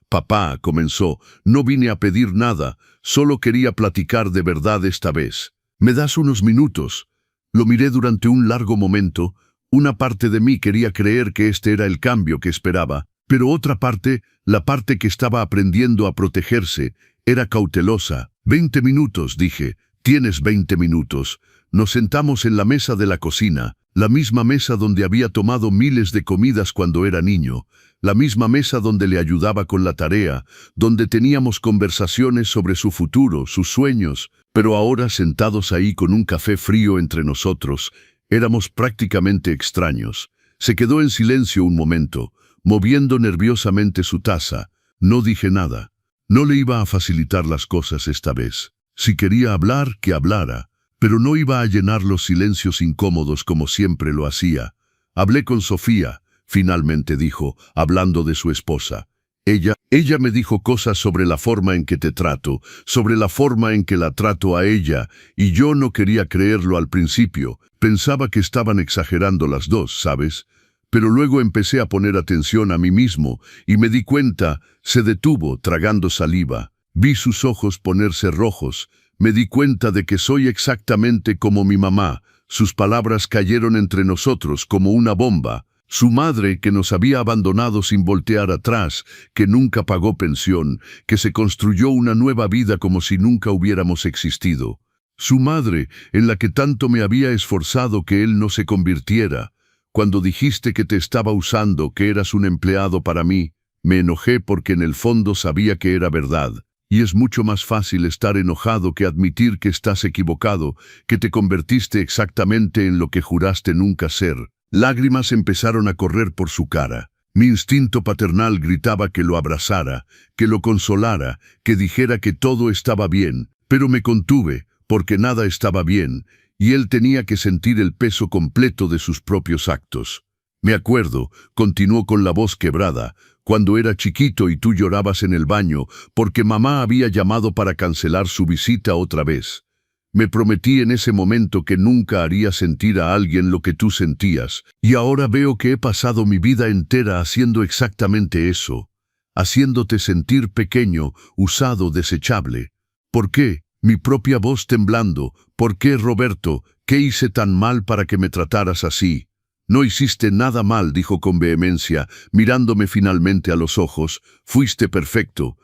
«Papá», comenzó, «no vine a pedir nada, solo quería platicar de verdad esta vez. ¿Me das unos minutos?» Lo miré durante un largo momento. Una parte de mí quería creer que este era el cambio que esperaba, pero otra parte, la parte que estaba aprendiendo a protegerse, era cautelosa. 20 minutos, dije. Tienes 20 minutos. Nos sentamos en la mesa de la cocina, la misma mesa donde había tomado miles de comidas cuando era niño, la misma mesa donde le ayudaba con la tarea, donde teníamos conversaciones sobre su futuro, sus sueños, pero ahora sentados ahí con un café frío entre nosotros, éramos prácticamente extraños. Se quedó en silencio un momento, moviendo nerviosamente su taza. No dije nada. No le iba a facilitar las cosas esta vez. Si quería hablar, que hablara, pero no iba a llenar los silencios incómodos como siempre lo hacía. Hablé con Sofía, finalmente dijo, hablando de su esposa. Ella me dijo cosas sobre la forma en que te trato, sobre la forma en que la trato a ella, y yo no quería creerlo al principio. Pensaba que estaban exagerando las dos, ¿sabes? Pero luego empecé a poner atención a mí mismo, y me di cuenta, se detuvo, tragando saliva. Vi sus ojos ponerse rojos. Me di cuenta de que soy exactamente como mi mamá. Sus palabras cayeron entre nosotros como una bomba. Su madre, que nos había abandonado sin voltear atrás, que nunca pagó pensión, que se construyó una nueva vida como si nunca hubiéramos existido. Su madre, en la que tanto me había esforzado que él no se convirtiera. Cuando dijiste que te estaba usando, que eras un empleado para mí, me enojé porque en el fondo sabía que era verdad. Y es mucho más fácil estar enojado que admitir que estás equivocado, que te convertiste exactamente en lo que juraste nunca ser. Lágrimas empezaron a correr por su cara. Mi instinto paternal gritaba que lo abrazara, que lo consolara, que dijera que todo estaba bien, pero me contuve, porque nada estaba bien, y él tenía que sentir el peso completo de sus propios actos. Me acuerdo, continuó con la voz quebrada, cuando era chiquito y tú llorabas en el baño porque mamá había llamado para cancelar su visita otra vez. Me prometí en ese momento que nunca haría sentir a alguien lo que tú sentías, y ahora veo que he pasado mi vida entera haciendo exactamente eso, haciéndote sentir pequeño, usado, desechable. ¿Por qué? Mi propia voz temblando. ¿Por qué, Roberto? ¿Qué hice tan mal para que me trataras así? No hiciste nada mal, dijo con vehemencia, mirándome finalmente a los ojos. Fuiste perfecto.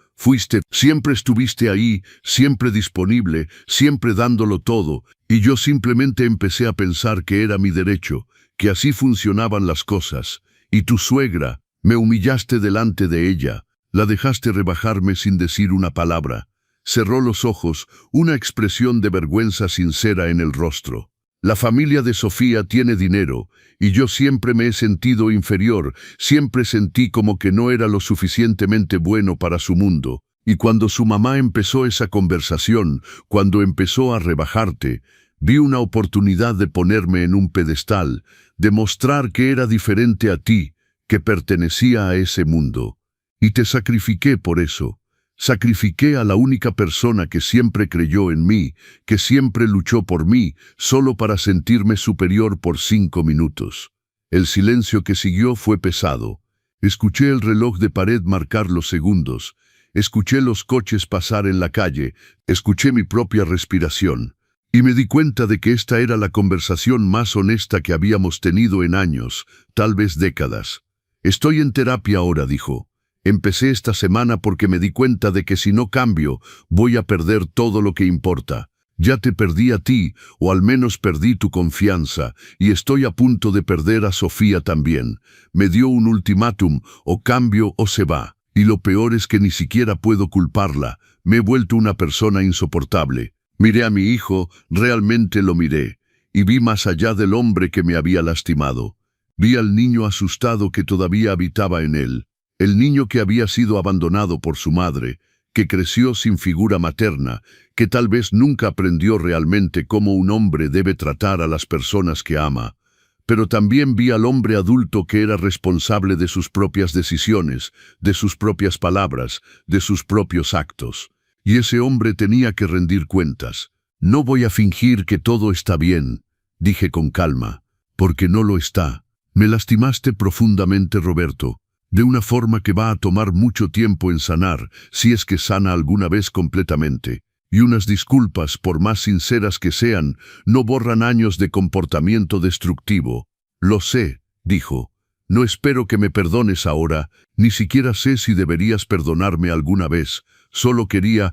Siempre estuviste ahí, siempre disponible, siempre dándolo todo, y yo simplemente empecé a pensar que era mi derecho, que así funcionaban las cosas. Y tu suegra, me humillaste delante de ella, la dejaste rebajarme sin decir una palabra. Cerró los ojos, una expresión de vergüenza sincera en el rostro. La familia de Sofía tiene dinero, y yo siempre me he sentido inferior, siempre sentí como que no era lo suficientemente bueno para su mundo. Y cuando su mamá empezó esa conversación, cuando empezó a rebajarte, vi una oportunidad de ponerme en un pedestal, de mostrar que era diferente a ti, que pertenecía a ese mundo. Y te sacrifiqué por eso. Sacrifiqué a la única persona que siempre creyó en mí, que siempre luchó por mí, solo para sentirme superior por 5 minutos. El silencio que siguió fue pesado. Escuché el reloj de pared marcar los segundos. Escuché los coches pasar en la calle. Escuché mi propia respiración. Y me di cuenta de que esta era la conversación más honesta que habíamos tenido en años, tal vez décadas. «Estoy en terapia ahora», dijo. «Empecé esta semana porque me di cuenta de que si no cambio, voy a perder todo lo que importa. Ya te perdí a ti, o al menos perdí tu confianza, y estoy a punto de perder a Sofía también. Me dio un ultimátum, o cambio o se va. Y lo peor es que ni siquiera puedo culparla. Me he vuelto una persona insoportable». Miré a mi hijo, realmente lo miré, y vi más allá del hombre que me había lastimado. Vi al niño asustado que todavía habitaba en él, el niño que había sido abandonado por su madre, que creció sin figura materna, que tal vez nunca aprendió realmente cómo un hombre debe tratar a las personas que ama. Pero también vi al hombre adulto que era responsable de sus propias decisiones, de sus propias palabras, de sus propios actos. Y ese hombre tenía que rendir cuentas. «No voy a fingir que todo está bien», dije con calma, «porque no lo está. Me lastimaste profundamente, Roberto, de una forma que va a tomar mucho tiempo en sanar, si es que sana alguna vez completamente. Y unas disculpas, por más sinceras que sean, no borran años de comportamiento destructivo». «Lo sé», dijo. «No espero que me perdones ahora, ni siquiera sé si deberías perdonarme alguna vez. Solo quería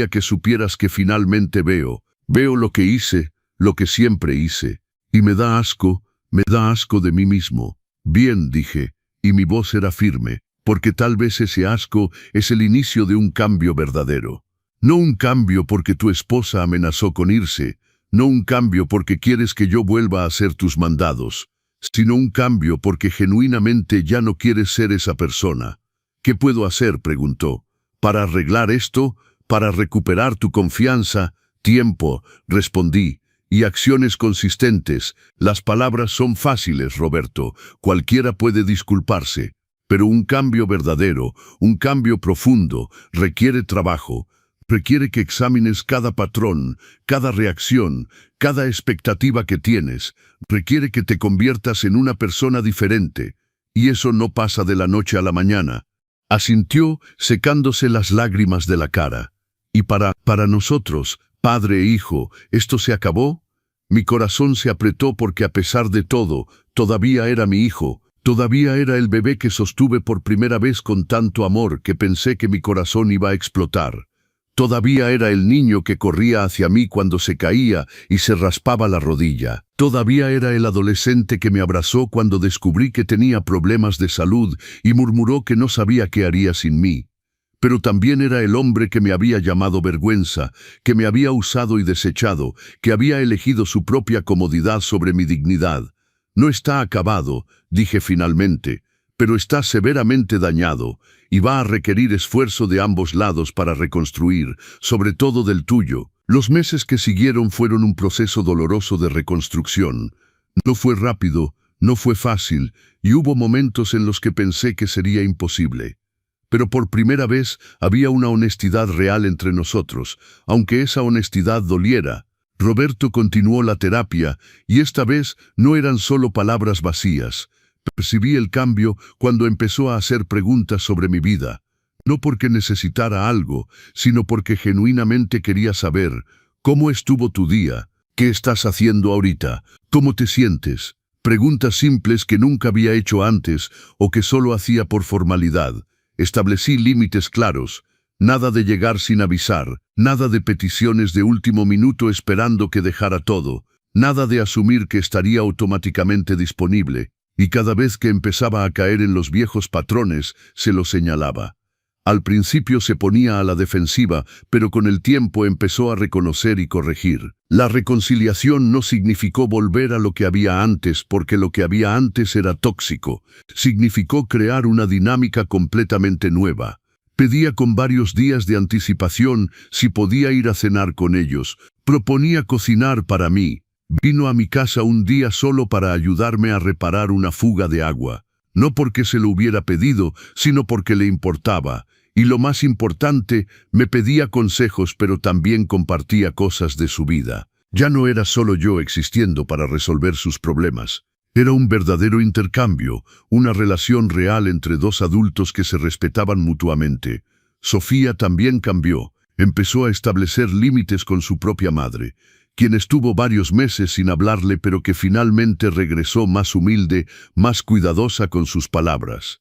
que supieras que finalmente veo lo que hice, lo que siempre hice. Y me da asco de mí mismo». «Bien», dije, y mi voz era firme, porque tal vez ese asco es el inicio de un cambio verdadero. No un cambio porque tu esposa amenazó con irse, no un cambio porque quieres que yo vuelva a hacer tus mandados, sino un cambio porque genuinamente ya no quieres ser esa persona. «¿Qué puedo hacer?», preguntó. «Para arreglar esto, para recuperar tu confianza». «Tiempo», respondí, «y acciones consistentes. Las palabras son fáciles, Roberto, cualquiera puede disculparse. Pero un cambio verdadero, un cambio profundo, requiere trabajo. Requiere que examines cada patrón, cada reacción, cada expectativa que tienes. Requiere que te conviertas en una persona diferente. Y eso no pasa de la noche a la mañana». Asintió, secándose las lágrimas de la cara. «¿Y para nosotros, padre e hijo, esto se acabó?» Mi corazón se apretó porque a pesar de todo, todavía era mi hijo, todavía era el bebé que sostuve por primera vez con tanto amor que pensé que mi corazón iba a explotar. Todavía era el niño que corría hacia mí cuando se caía y se raspaba la rodilla. Todavía era el adolescente que me abrazó cuando descubrí que tenía problemas de salud y murmuró que no sabía qué haría sin mí. Pero también era el hombre que me había llamado vergüenza, que me había usado y desechado, que había elegido su propia comodidad sobre mi dignidad. «No está acabado», dije finalmente, «pero está severamente dañado, y va a requerir esfuerzo de ambos lados para reconstruir, sobre todo del tuyo». Los meses que siguieron fueron un proceso doloroso de reconstrucción. No fue rápido, no fue fácil, y hubo momentos en los que pensé que sería imposible. Pero por primera vez había una honestidad real entre nosotros, aunque esa honestidad doliera. Roberto continuó la terapia, y esta vez no eran solo palabras vacías. Percibí el cambio cuando empezó a hacer preguntas sobre mi vida. No porque necesitara algo, sino porque genuinamente quería saber: «¿Cómo estuvo tu día? ¿Qué estás haciendo ahorita? ¿Cómo te sientes?». Preguntas simples que nunca había hecho antes o que solo hacía por formalidad. Establecí límites claros. Nada de llegar sin avisar, nada de peticiones de último minuto esperando que dejara todo, nada de asumir que estaría automáticamente disponible, y cada vez que empezaba a caer en los viejos patrones, se lo señalaba. Al principio se ponía a la defensiva, pero con el tiempo empezó a reconocer y corregir. La reconciliación no significó volver a lo que había antes, porque lo que había antes era tóxico. Significó crear una dinámica completamente nueva. Pedía con varios días de anticipación si podía ir a cenar con ellos. Proponía cocinar para mí. Vino a mi casa un día solo para ayudarme a reparar una fuga de agua. No porque se lo hubiera pedido, sino porque le importaba. Y lo más importante, me pedía consejos, pero también compartía cosas de su vida. Ya no era solo yo existiendo para resolver sus problemas. Era un verdadero intercambio, una relación real entre dos adultos que se respetaban mutuamente. Sofía también cambió. Empezó a establecer límites con su propia madre, quien estuvo varios meses sin hablarle, pero que finalmente regresó más humilde, más cuidadosa con sus palabras.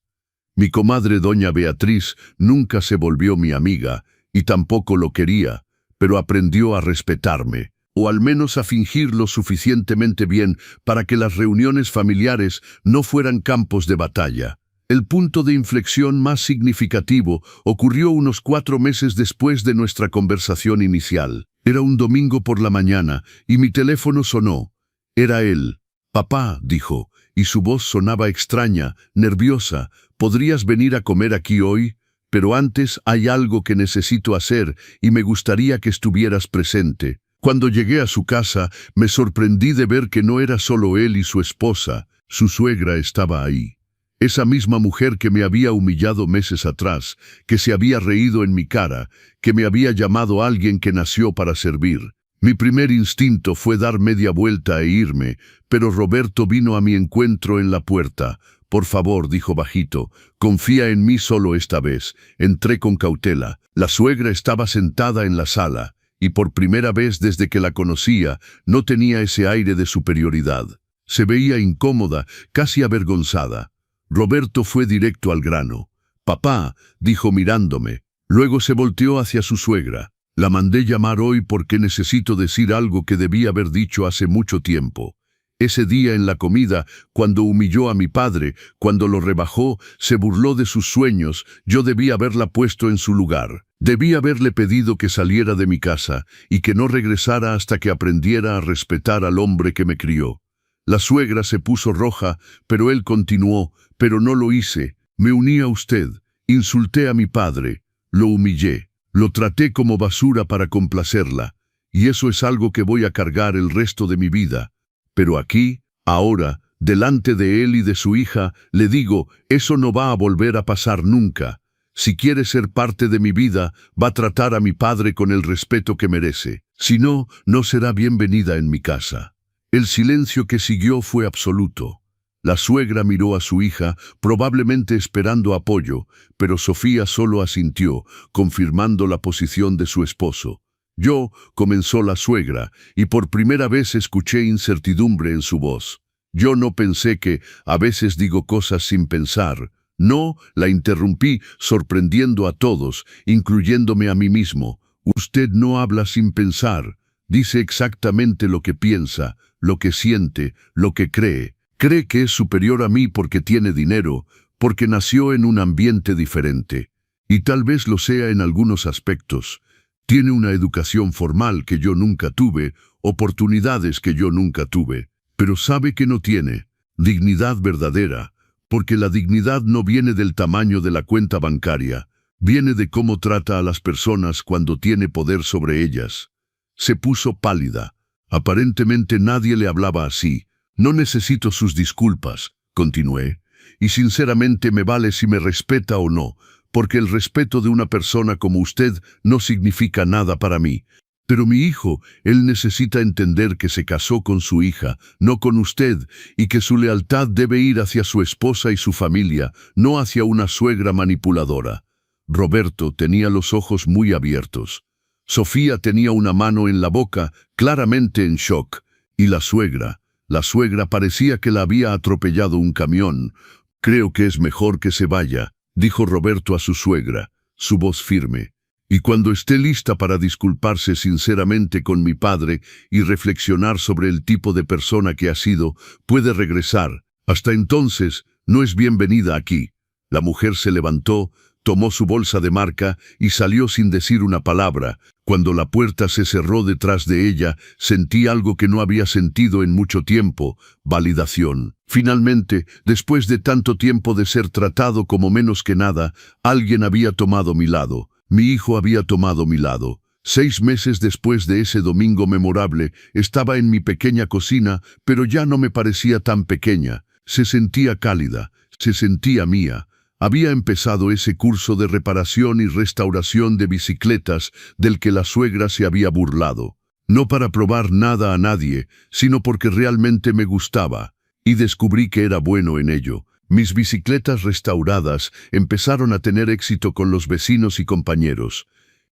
Mi comadre doña Beatriz nunca se volvió mi amiga, y tampoco lo quería, pero aprendió a respetarme, o al menos a fingir lo suficientemente bien para que las reuniones familiares no fueran campos de batalla. El punto de inflexión más significativo ocurrió unos 4 meses después de nuestra conversación inicial. Era un domingo por la mañana y mi teléfono sonó. Era él. «Papá», dijo, y su voz sonaba extraña, nerviosa. «¿Podrías venir a comer aquí hoy? Pero antes hay algo que necesito hacer y me gustaría que estuvieras presente». Cuando llegué a su casa, me sorprendí de ver que no era solo él y su esposa. Su suegra estaba ahí. Esa misma mujer que me había humillado meses atrás, que se había reído en mi cara, que me había llamado alguien que nació para servir. Mi primer instinto fue dar media vuelta e irme, pero Roberto vino a mi encuentro en la puerta. «Por favor», dijo bajito, «confía en mí solo esta vez». Entré con cautela. La suegra estaba sentada en la sala, y por primera vez desde que la conocía, no tenía ese aire de superioridad. Se veía incómoda, casi avergonzada. Roberto fue directo al grano. «Papá», dijo mirándome. Luego se volteó hacia su suegra. «La mandé llamar hoy porque necesito decir algo que debí haber dicho hace mucho tiempo. Ese día en la comida, cuando humilló a mi padre, cuando lo rebajó, se burló de sus sueños, yo debí haberla puesto en su lugar. Debí haberle pedido que saliera de mi casa y que no regresara hasta que aprendiera a respetar al hombre que me crió». La suegra se puso roja, pero él continuó: «Pero no lo hice. Me uní a usted. Insulté a mi padre. Lo humillé. Lo traté como basura para complacerla. Y eso es algo que voy a cargar el resto de mi vida. Pero aquí, ahora, delante de él y de su hija, le digo, eso no va a volver a pasar nunca. Si quiere ser parte de mi vida, va a tratar a mi padre con el respeto que merece. Si no, no será bienvenida en mi casa». El silencio que siguió fue absoluto. La suegra miró a su hija, probablemente esperando apoyo, pero Sofía solo asintió, confirmando la posición de su esposo. «Yo», comenzó la suegra, y por primera vez escuché incertidumbre en su voz. «Yo no pensé que, a veces digo cosas sin pensar». «No», la interrumpí, sorprendiendo a todos, incluyéndome a mí mismo. «Usted no habla sin pensar. Dice exactamente lo que piensa, lo que siente, lo que cree. Cree que es superior a mí porque tiene dinero, porque nació en un ambiente diferente. Y tal vez lo sea en algunos aspectos. Tiene una educación formal que yo nunca tuve, oportunidades que yo nunca tuve. Pero sabe que no tiene dignidad verdadera, porque la dignidad no viene del tamaño de la cuenta bancaria, viene de cómo trata a las personas cuando tiene poder sobre ellas». Se puso pálida. Aparentemente nadie le hablaba así. «No necesito sus disculpas», continué, «y sinceramente me vale si me respeta o no, porque el respeto de una persona como usted no significa nada para mí. Pero mi hijo, él necesita entender que se casó con su hija, no con usted, y que su lealtad debe ir hacia su esposa y su familia, no hacia una suegra manipuladora». Roberto tenía los ojos muy abiertos. Sofía tenía una mano en la boca, claramente en shock. Y la suegra parecía que la había atropellado un camión. «Creo que es mejor que se vaya», dijo Roberto a su suegra, su voz firme. «Y cuando esté lista para disculparse sinceramente con mi padre y reflexionar sobre el tipo de persona que ha sido, puede regresar. Hasta entonces, no es bienvenida aquí». La mujer se levantó, tomó su bolsa de marca y salió sin decir una palabra. Cuando la puerta se cerró detrás de ella, sentí algo que no había sentido en mucho tiempo: validación. Finalmente, después de tanto tiempo de ser tratado como menos que nada, alguien había tomado mi lado. Mi hijo había tomado mi lado. 6 meses después de ese domingo memorable, estaba en mi pequeña cocina, pero ya no me parecía tan pequeña. Se sentía cálida, se sentía mía. Había empezado ese curso de reparación y restauración de bicicletas del que la suegra se había burlado. No para probar nada a nadie, sino porque realmente me gustaba, y descubrí que era bueno en ello. Mis bicicletas restauradas empezaron a tener éxito con los vecinos y compañeros.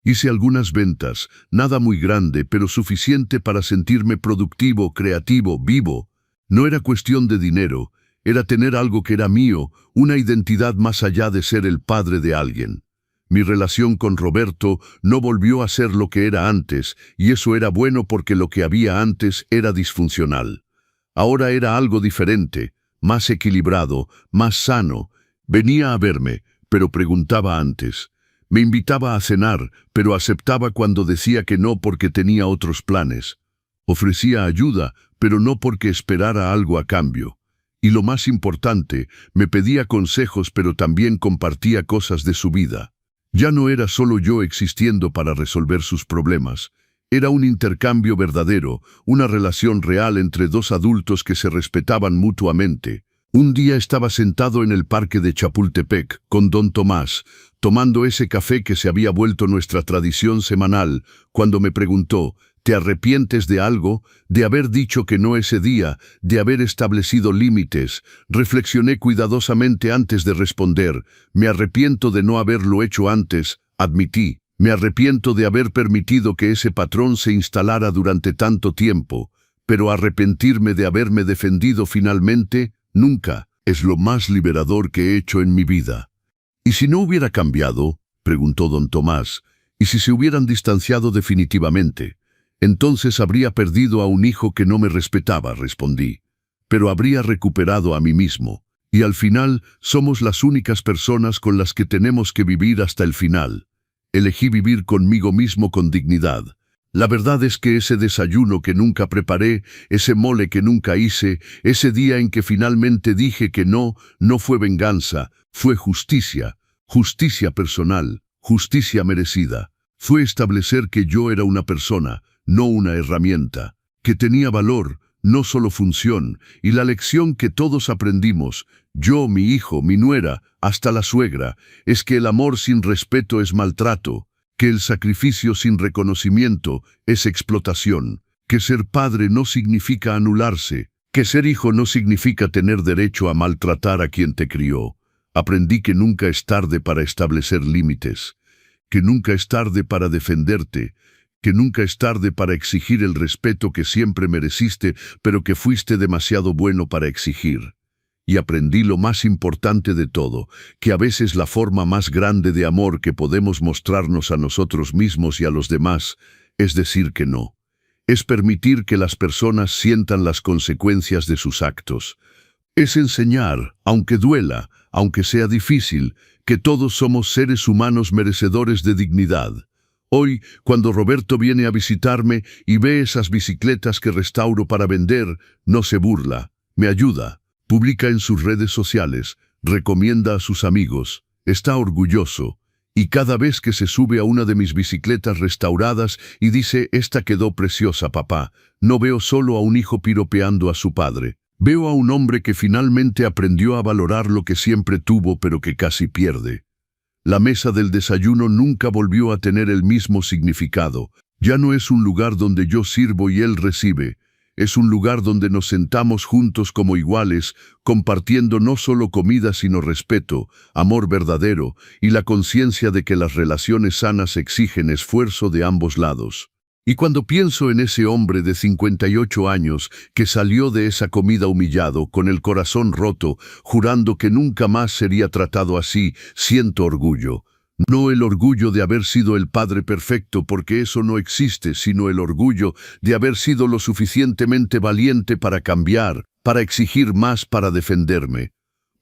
Hice algunas ventas, nada muy grande, pero suficiente para sentirme productivo, creativo, vivo. No era cuestión de dinero, era tener algo que era mío, una identidad más allá de ser el padre de alguien. Mi relación con Roberto no volvió a ser lo que era antes, y eso era bueno porque lo que había antes era disfuncional. Ahora era algo diferente, más equilibrado, más sano. Venía a verme, pero preguntaba antes. Me invitaba a cenar, pero aceptaba cuando decía que no porque tenía otros planes. Ofrecía ayuda, pero no porque esperara algo a cambio. Y lo más importante, me pedía consejos, pero también compartía cosas de su vida. Ya no era solo yo existiendo para resolver sus problemas. Era un intercambio verdadero, una relación real entre dos adultos que se respetaban mutuamente. Un día estaba sentado en el parque de Chapultepec con don Tomás, tomando ese café que se había vuelto nuestra tradición semanal, cuando me preguntó: ¿te arrepientes de algo? De haber dicho que no ese día, de haber establecido límites. Reflexioné cuidadosamente antes de responder. Me arrepiento de no haberlo hecho antes, admití. Me arrepiento de haber permitido que ese patrón se instalara durante tanto tiempo, pero arrepentirme de haberme defendido finalmente, nunca. Es lo más liberador que he hecho en mi vida. ¿Y si no hubiera cambiado?, preguntó don Tomás. ¿Y si se hubieran distanciado definitivamente? Entonces habría perdido a un hijo que no me respetaba, respondí. Pero habría recuperado a mí mismo. Y al final, somos las únicas personas con las que tenemos que vivir hasta el final. Elegí vivir conmigo mismo con dignidad. La verdad es que ese desayuno que nunca preparé, ese mole que nunca hice, ese día en que finalmente dije que no fue venganza, fue justicia, justicia personal, justicia merecida. Fue establecer que yo era una persona, no una herramienta, que tenía valor, no solo función, y la lección que todos aprendimos, yo, mi hijo, mi nuera, hasta la suegra, es que el amor sin respeto es maltrato, que el sacrificio sin reconocimiento es explotación, que ser padre no significa anularse, que ser hijo no significa tener derecho a maltratar a quien te crió. Aprendí que nunca es tarde para establecer límites, que nunca es tarde para defenderte, que nunca es tarde para exigir el respeto que siempre mereciste, pero que fuiste demasiado bueno para exigir. Y aprendí lo más importante de todo, que a veces la forma más grande de amor que podemos mostrarnos a nosotros mismos y a los demás es decir que no. Es permitir que las personas sientan las consecuencias de sus actos. Es enseñar, aunque duela, aunque sea difícil, que todos somos seres humanos merecedores de dignidad. Hoy, cuando Roberto viene a visitarme y ve esas bicicletas que restauro para vender, no se burla, me ayuda. Publica en sus redes sociales, recomienda a sus amigos, está orgulloso, y cada vez que se sube a una de mis bicicletas restauradas y dice: «Esta quedó preciosa, papá», no veo solo a un hijo piropeando a su padre. Veo a un hombre que finalmente aprendió a valorar lo que siempre tuvo pero que casi pierde. La mesa del desayuno nunca volvió a tener el mismo significado. Ya no es un lugar donde yo sirvo y él recibe. Es un lugar donde nos sentamos juntos como iguales, compartiendo no solo comida sino respeto, amor verdadero y la conciencia de que las relaciones sanas exigen esfuerzo de ambos lados. Y cuando pienso en ese hombre de 58 años que salió de esa comida humillado, con el corazón roto, jurando que nunca más sería tratado así, siento orgullo. No el orgullo de haber sido el padre perfecto, porque eso no existe, sino el orgullo de haber sido lo suficientemente valiente para cambiar, para exigir más, para defenderme.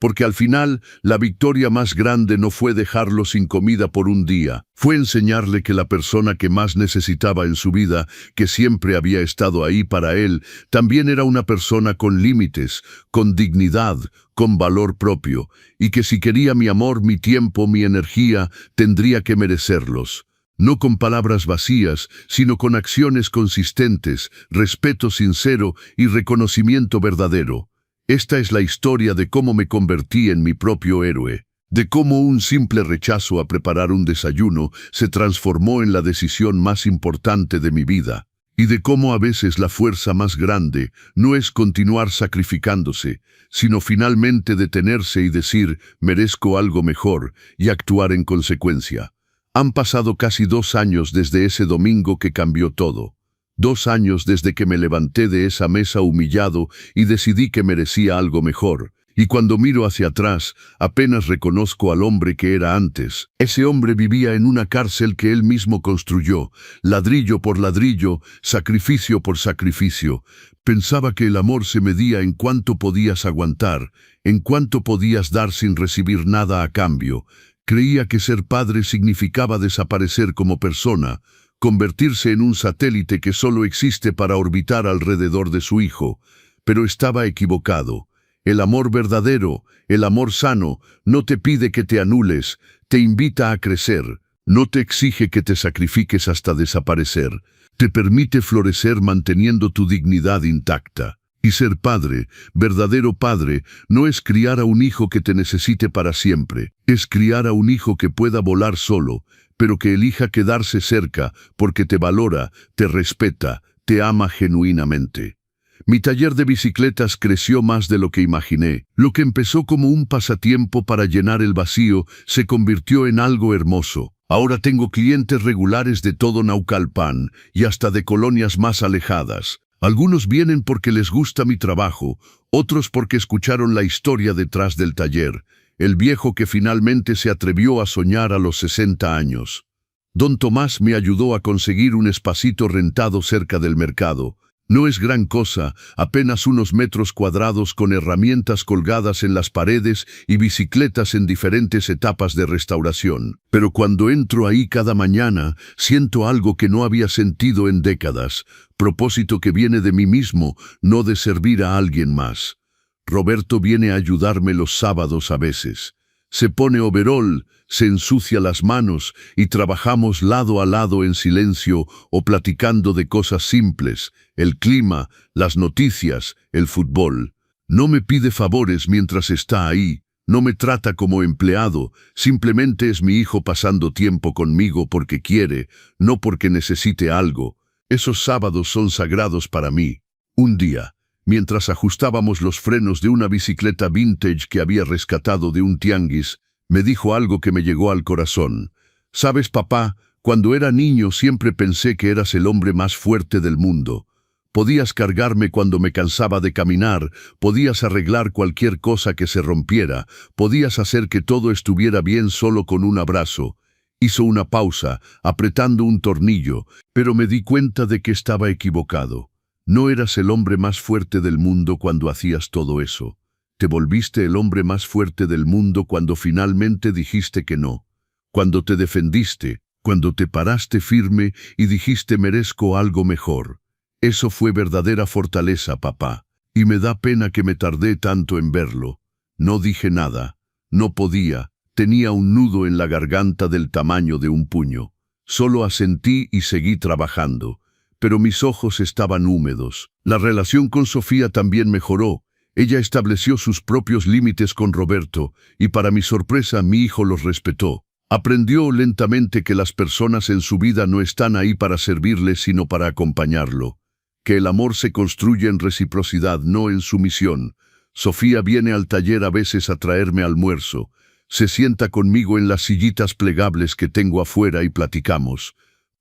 Porque al final, la victoria más grande no fue dejarlo sin comida por un día, fue enseñarle que la persona que más necesitaba en su vida, que siempre había estado ahí para él, también era una persona con límites, con dignidad, con valor propio, y que si quería mi amor, mi tiempo, mi energía, tendría que merecerlos. No con palabras vacías, sino con acciones consistentes, respeto sincero y reconocimiento verdadero. Esta es la historia de cómo me convertí en mi propio héroe. de cómo un simple rechazo a preparar un desayuno se transformó en la decisión más importante de mi vida, y de cómo a veces la fuerza más grande no es continuar sacrificándose, sino finalmente detenerse y decir, merezco algo mejor, y actuar en consecuencia. Han pasado casi 2 años desde ese domingo que cambió todo. 2 años desde que me levanté de esa mesa humillado y decidí que merecía algo mejor. Y cuando miro hacia atrás, apenas reconozco al hombre que era antes. Ese hombre vivía en una cárcel que él mismo construyó, ladrillo por ladrillo, sacrificio por sacrificio. Pensaba que el amor se medía en cuánto podías aguantar, en cuánto podías dar sin recibir nada a cambio. Creía que ser padre significaba desaparecer como persona, convertirse en un satélite que solo existe para orbitar alrededor de su hijo. Pero estaba equivocado. El amor verdadero, el amor sano, no te pide que te anules, te invita a crecer, no te exige que te sacrifiques hasta desaparecer, te permite florecer manteniendo tu dignidad intacta. Y ser padre, verdadero padre, no es criar a un hijo que te necesite para siempre, es criar a un hijo que pueda volar solo, pero que elija quedarse cerca porque te valora, te respeta, te ama genuinamente. Mi taller de bicicletas creció más de lo que imaginé. Lo que empezó como un pasatiempo para llenar el vacío se convirtió en algo hermoso. Ahora tengo clientes regulares de todo Naucalpan y hasta de colonias más alejadas. Algunos vienen porque les gusta mi trabajo, otros porque escucharon la historia detrás del taller, el viejo que finalmente se atrevió a soñar a los 60 años. Don Tomás me ayudó a conseguir un espacito rentado cerca del mercado. No es gran cosa, apenas unos metros cuadrados con herramientas colgadas en las paredes y bicicletas en diferentes etapas de restauración. Pero cuando entro ahí cada mañana, siento algo que no había sentido en décadas, propósito que viene de mí mismo, no de servir a alguien más. Roberto viene a ayudarme los sábados a veces. Se pone overol, se ensucia las manos y trabajamos lado a lado en silencio o platicando de cosas simples, el clima, las noticias, el fútbol. No me pide favores mientras está ahí, no me trata como empleado, simplemente es mi hijo pasando tiempo conmigo porque quiere, no porque necesite algo. Esos sábados son sagrados para mí. Un día, mientras ajustábamos los frenos de una bicicleta vintage que había rescatado de un tianguis, me dijo algo que me llegó al corazón. «Sabes, papá, cuando era niño siempre pensé que eras el hombre más fuerte del mundo. Podías cargarme cuando me cansaba de caminar, podías arreglar cualquier cosa que se rompiera, podías hacer que todo estuviera bien solo con un abrazo». Hizo una pausa, apretando un tornillo, pero me di cuenta de que estaba equivocado. No eras el hombre más fuerte del mundo cuando hacías todo eso. Te volviste el hombre más fuerte del mundo cuando finalmente dijiste que no. Cuando te defendiste, cuando te paraste firme y dijiste merezco algo mejor. Eso fue verdadera fortaleza, papá. Y me da pena que me tardé tanto en verlo. No dije nada. No podía. Tenía un nudo en la garganta del tamaño de un puño. Solo asentí y seguí trabajando. Pero mis ojos estaban húmedos. La relación con Sofía también mejoró. Ella estableció sus propios límites con Roberto, y para mi sorpresa mi hijo los respetó. Aprendió lentamente que las personas en su vida no están ahí para servirle, sino para acompañarlo. Que el amor se construye en reciprocidad, no en sumisión. Sofía viene al taller a veces a traerme almuerzo. Se sienta conmigo en las sillitas plegables que tengo afuera y platicamos.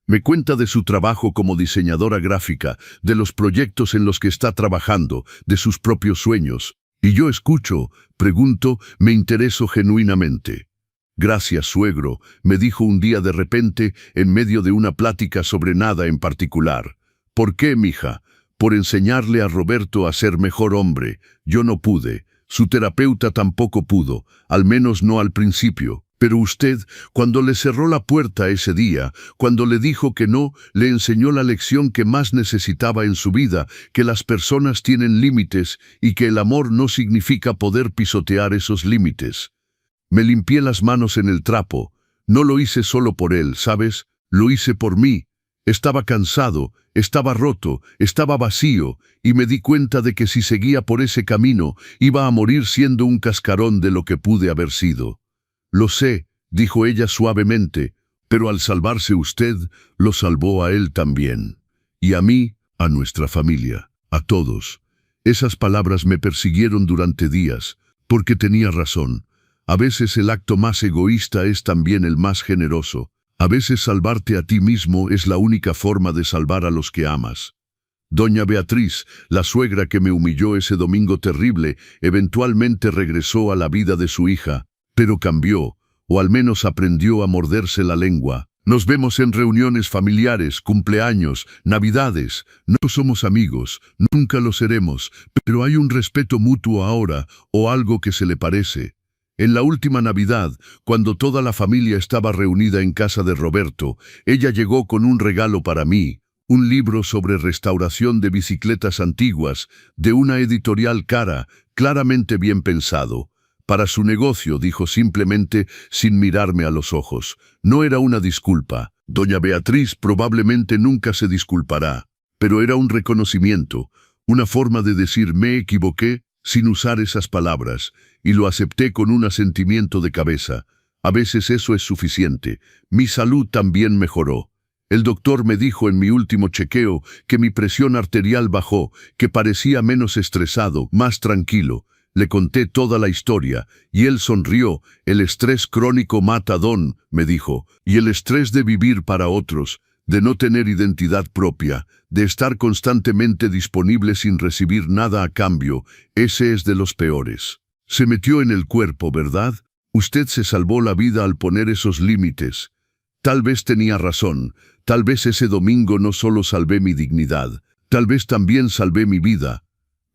Me cuenta de su trabajo como diseñadora gráfica, de los proyectos en los que está trabajando, de sus propios sueños. Y yo escucho, pregunto, me intereso genuinamente. «Gracias, suegro», me dijo un día de repente, en medio de una plática sobre nada en particular. «¿Por qué, mija?» «Por enseñarle a Roberto a ser mejor hombre. Yo no pude. Su terapeuta tampoco pudo, al menos no al principio. Pero usted, cuando le cerró la puerta ese día, cuando le dijo que no, le enseñó la lección que más necesitaba en su vida, que las personas tienen límites y que el amor no significa poder pisotear esos límites». Me limpié las manos en el trapo. No lo hice solo por él, ¿sabes? Lo hice por mí. Estaba cansado, estaba roto, estaba vacío, y me di cuenta de que si seguía por ese camino, iba a morir siendo un cascarón de lo que pude haber sido. Lo sé, dijo ella suavemente, pero al salvarse usted, lo salvó a él también. Y a mí, a nuestra familia, a todos. Esas palabras me persiguieron durante días, porque tenía razón. A veces el acto más egoísta es también el más generoso. A veces salvarte a ti mismo es la única forma de salvar a los que amas. Doña Beatriz, la suegra que me humilló ese domingo terrible, eventualmente regresó a la vida de su hija, pero cambió, o al menos aprendió a morderse la lengua. Nos vemos en reuniones familiares, cumpleaños, navidades. No somos amigos, nunca lo seremos, pero hay un respeto mutuo ahora, o algo que se le parece. En la última Navidad, cuando toda la familia estaba reunida en casa de Roberto, ella llegó con un regalo para mí, un libro sobre restauración de bicicletas antiguas, de una editorial cara, claramente bien pensado. Para su negocio, dijo simplemente, sin mirarme a los ojos. No era una disculpa. Doña Beatriz probablemente nunca se disculpará, pero era un reconocimiento, una forma de decir me equivoqué, sin usar esas palabras, y lo acepté con un asentimiento de cabeza. A veces eso es suficiente. Mi salud también mejoró. El doctor me dijo en mi último chequeo que mi presión arterial bajó, que parecía menos estresado, más tranquilo. Le conté toda la historia, y él sonrió. El estrés crónico mata, Don, me dijo, y el estrés de vivir para otros, de no tener identidad propia, de estar constantemente disponible sin recibir nada a cambio, ese es de los peores. Se metió en el cuerpo, ¿verdad? Usted se salvó la vida al poner esos límites. Tal vez tenía razón, tal vez ese domingo no solo salvé mi dignidad, tal vez también salvé mi vida.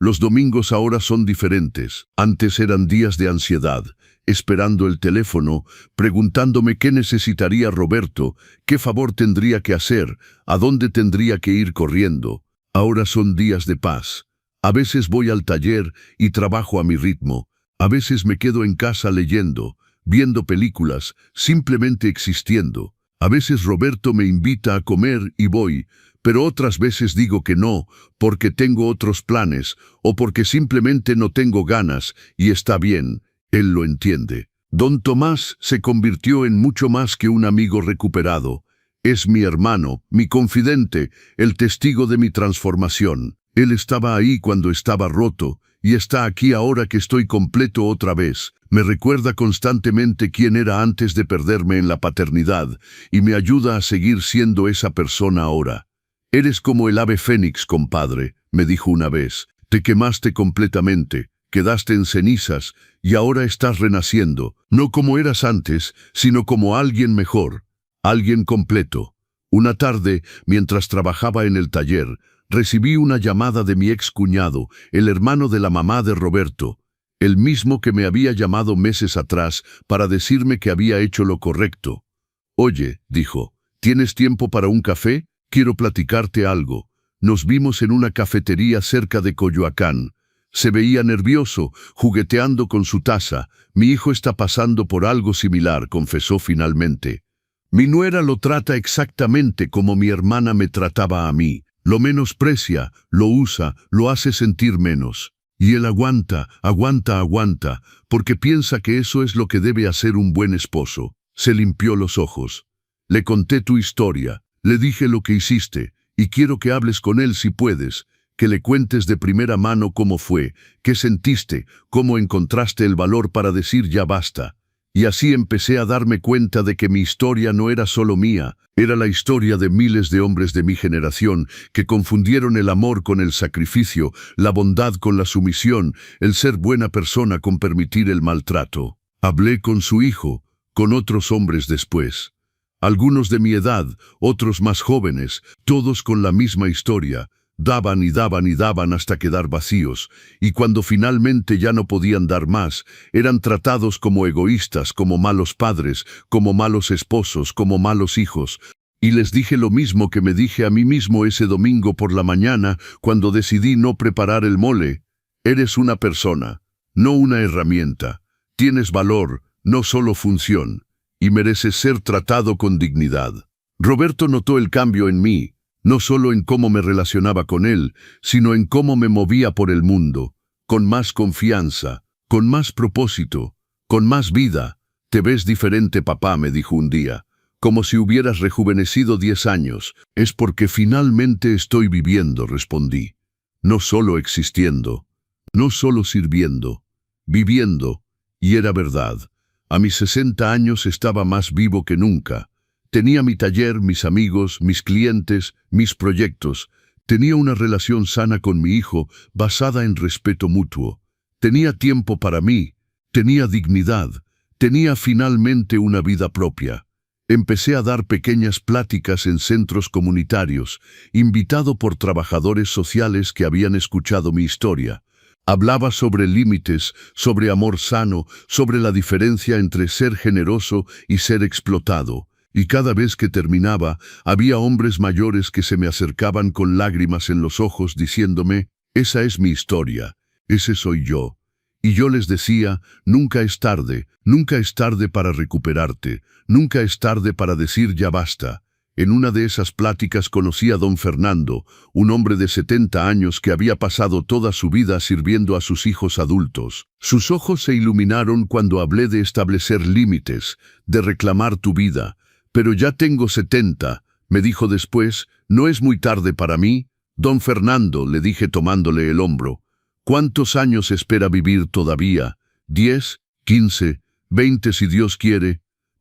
Los domingos ahora son diferentes. Antes eran días de ansiedad, esperando el teléfono, preguntándome qué necesitaría Roberto, qué favor tendría que hacer, a dónde tendría que ir corriendo. Ahora son días de paz. A veces voy al taller y trabajo a mi ritmo. A veces me quedo en casa leyendo, viendo películas, simplemente existiendo. A veces Roberto me invita a comer y voy, pero otras veces digo que no, porque tengo otros planes, o porque simplemente no tengo ganas, y está bien, él lo entiende. Don Tomás se convirtió en mucho más que un amigo recuperado. Es mi hermano, mi confidente, el testigo de mi transformación. Él estaba ahí cuando estaba roto, y está aquí ahora que estoy completo otra vez. Me recuerda constantemente quién era antes de perderme en la paternidad, y me ayuda a seguir siendo esa persona ahora. Eres como el ave fénix, compadre, me dijo una vez. Te quemaste completamente, quedaste en cenizas, y ahora estás renaciendo, no como eras antes, sino como alguien mejor, alguien completo. Una tarde, mientras trabajaba en el taller, recibí una llamada de mi ex cuñado, el hermano de la mamá de Roberto, el mismo que me había llamado meses atrás para decirme que había hecho lo correcto. Oye, dijo, ¿tienes tiempo para un café? Quiero platicarte algo. Nos vimos en una cafetería cerca de Coyoacán. Se veía nervioso, jugueteando con su taza. Mi hijo está pasando por algo similar, confesó finalmente. Mi nuera lo trata exactamente como mi hermana me trataba a mí. Lo menosprecia, lo usa, lo hace sentir menos. Y él aguanta, porque piensa que eso es lo que debe hacer un buen esposo. Se limpió los ojos. Le conté tu historia, le dije lo que hiciste, y quiero que hables con él si puedes, que le cuentes de primera mano cómo fue, qué sentiste, cómo encontraste el valor para decir ya basta. Y así empecé a darme cuenta de que mi historia no era solo mía, era la historia de miles de hombres de mi generación que confundieron el amor con el sacrificio, la bondad con la sumisión, el ser buena persona con permitir el maltrato. Hablé con su hijo, con otros hombres después. Algunos de mi edad, otros más jóvenes, todos con la misma historia. Daban y daban y daban hasta quedar vacíos, y cuando finalmente ya no podían dar más, eran tratados como egoístas, como malos padres, como malos esposos, como malos hijos. Y les dije lo mismo que me dije a mí mismo ese domingo por la mañana, cuando decidí no preparar el mole. Eres una persona, no una herramienta. Tienes valor, no solo función, y mereces ser tratado con dignidad. Roberto notó el cambio en mí. No solo en cómo me relacionaba con él, sino en cómo me movía por el mundo, con más confianza, con más propósito, con más vida. Te ves diferente, papá, me dijo un día, como si hubieras rejuvenecido 10 años. Es porque finalmente estoy viviendo, respondí. No solo existiendo, no solo sirviendo, viviendo. Y era verdad. A mis 60 años estaba más vivo que nunca. Tenía mi taller, mis amigos, mis clientes, mis proyectos. Tenía una relación sana con mi hijo, basada en respeto mutuo. Tenía tiempo para mí, tenía dignidad, tenía finalmente una vida propia. Empecé a dar pequeñas pláticas en centros comunitarios, invitado por trabajadores sociales que habían escuchado mi historia. Hablaba sobre límites, sobre amor sano, sobre la diferencia entre ser generoso y ser explotado. Y cada vez que terminaba, había hombres mayores que se me acercaban con lágrimas en los ojos diciéndome, esa es mi historia, ese soy yo. Y yo les decía, nunca es tarde para recuperarte, nunca es tarde para decir ya basta. En una de esas pláticas conocí a don Fernando, un hombre de 70 años que había pasado toda su vida sirviendo a sus hijos adultos. Sus ojos se iluminaron cuando hablé de establecer límites, de reclamar tu vida. Pero ya tengo 70, me dijo después, ¿no es muy tarde para mí? Don Fernando, le dije tomándole el hombro, ¿cuántos años espera vivir todavía? ¿10, 15, 20 si Dios quiere?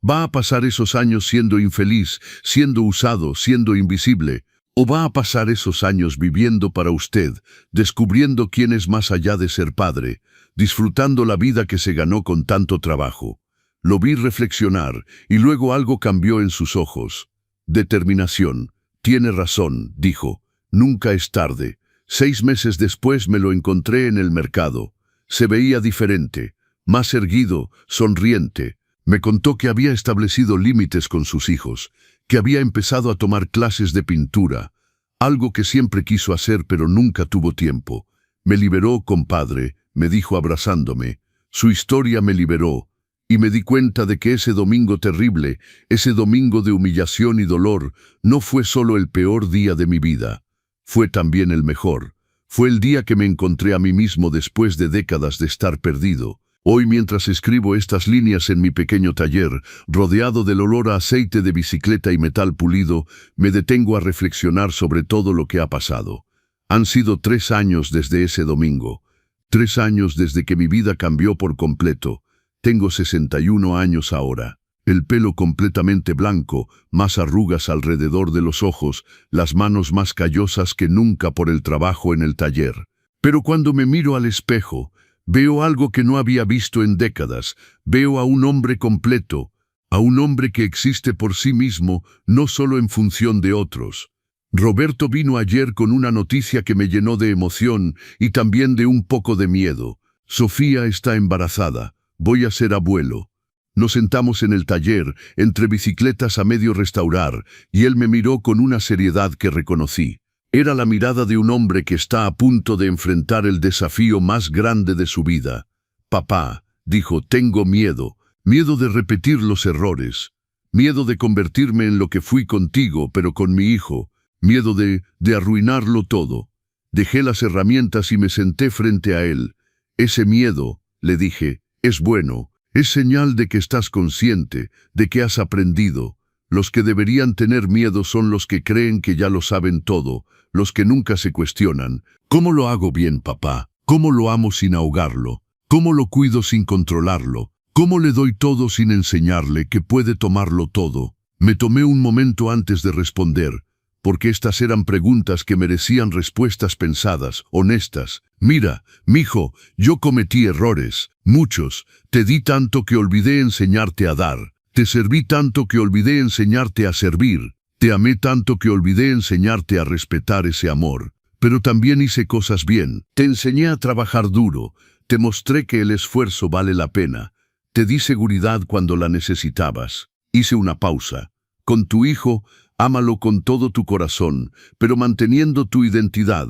¿Va a pasar esos años siendo infeliz, siendo usado, siendo invisible? ¿O va a pasar esos años viviendo para usted, descubriendo quién es más allá de ser padre, disfrutando la vida que se ganó con tanto trabajo? Lo vi reflexionar, y luego algo cambió en sus ojos. Determinación. Tiene razón, dijo. Nunca es tarde. 6 meses después me lo encontré en el mercado. Se veía diferente, más erguido, sonriente. Me contó que había establecido límites con sus hijos, que había empezado a tomar clases de pintura, algo que siempre quiso hacer pero nunca tuvo tiempo. Me liberó, compadre, me dijo abrazándome. Su historia me liberó. Y me di cuenta de que ese domingo terrible, ese domingo de humillación y dolor, no fue solo el peor día de mi vida. Fue también el mejor. Fue el día que me encontré a mí mismo después de décadas de estar perdido. Hoy, mientras escribo estas líneas en mi pequeño taller, rodeado del olor a aceite de bicicleta y metal pulido, me detengo a reflexionar sobre todo lo que ha pasado. Han sido 3 años desde ese domingo. 3 años desde que mi vida cambió por completo. Tengo 61 años ahora. El pelo completamente blanco, más arrugas alrededor de los ojos, las manos más callosas que nunca por el trabajo en el taller. Pero cuando me miro al espejo, veo algo que no había visto en décadas. Veo a un hombre completo, a un hombre que existe por sí mismo, no solo en función de otros. Roberto vino ayer con una noticia que me llenó de emoción y también de un poco de miedo. Sofía está embarazada. Voy a ser abuelo. Nos sentamos en el taller, entre bicicletas a medio restaurar, y él me miró con una seriedad que reconocí. Era la mirada de un hombre que está a punto de enfrentar el desafío más grande de su vida. Papá, dijo, tengo miedo. Miedo de repetir los errores. Miedo de convertirme en lo que fui contigo, pero con mi hijo. Miedo de arruinarlo todo. Dejé las herramientas y me senté frente a él. Ese miedo, le dije, es bueno, es señal de que estás consciente, de que has aprendido. Los que deberían tener miedo son los que creen que ya lo saben todo, los que nunca se cuestionan. ¿Cómo lo hago bien, papá? ¿Cómo lo amo sin ahogarlo? ¿Cómo lo cuido sin controlarlo? ¿Cómo le doy todo sin enseñarle que puede tomarlo todo? Me tomé un momento antes de responder, porque estas eran preguntas que merecían respuestas pensadas, honestas. Mira, mijo, yo cometí errores, muchos. Te di tanto que olvidé enseñarte a dar. Te serví tanto que olvidé enseñarte a servir. Te amé tanto que olvidé enseñarte a respetar ese amor. Pero también hice cosas bien. Te enseñé a trabajar duro. Te mostré que el esfuerzo vale la pena. Te di seguridad cuando la necesitabas. Hice una pausa. Con tu hijo, ámalo con todo tu corazón, pero manteniendo tu identidad.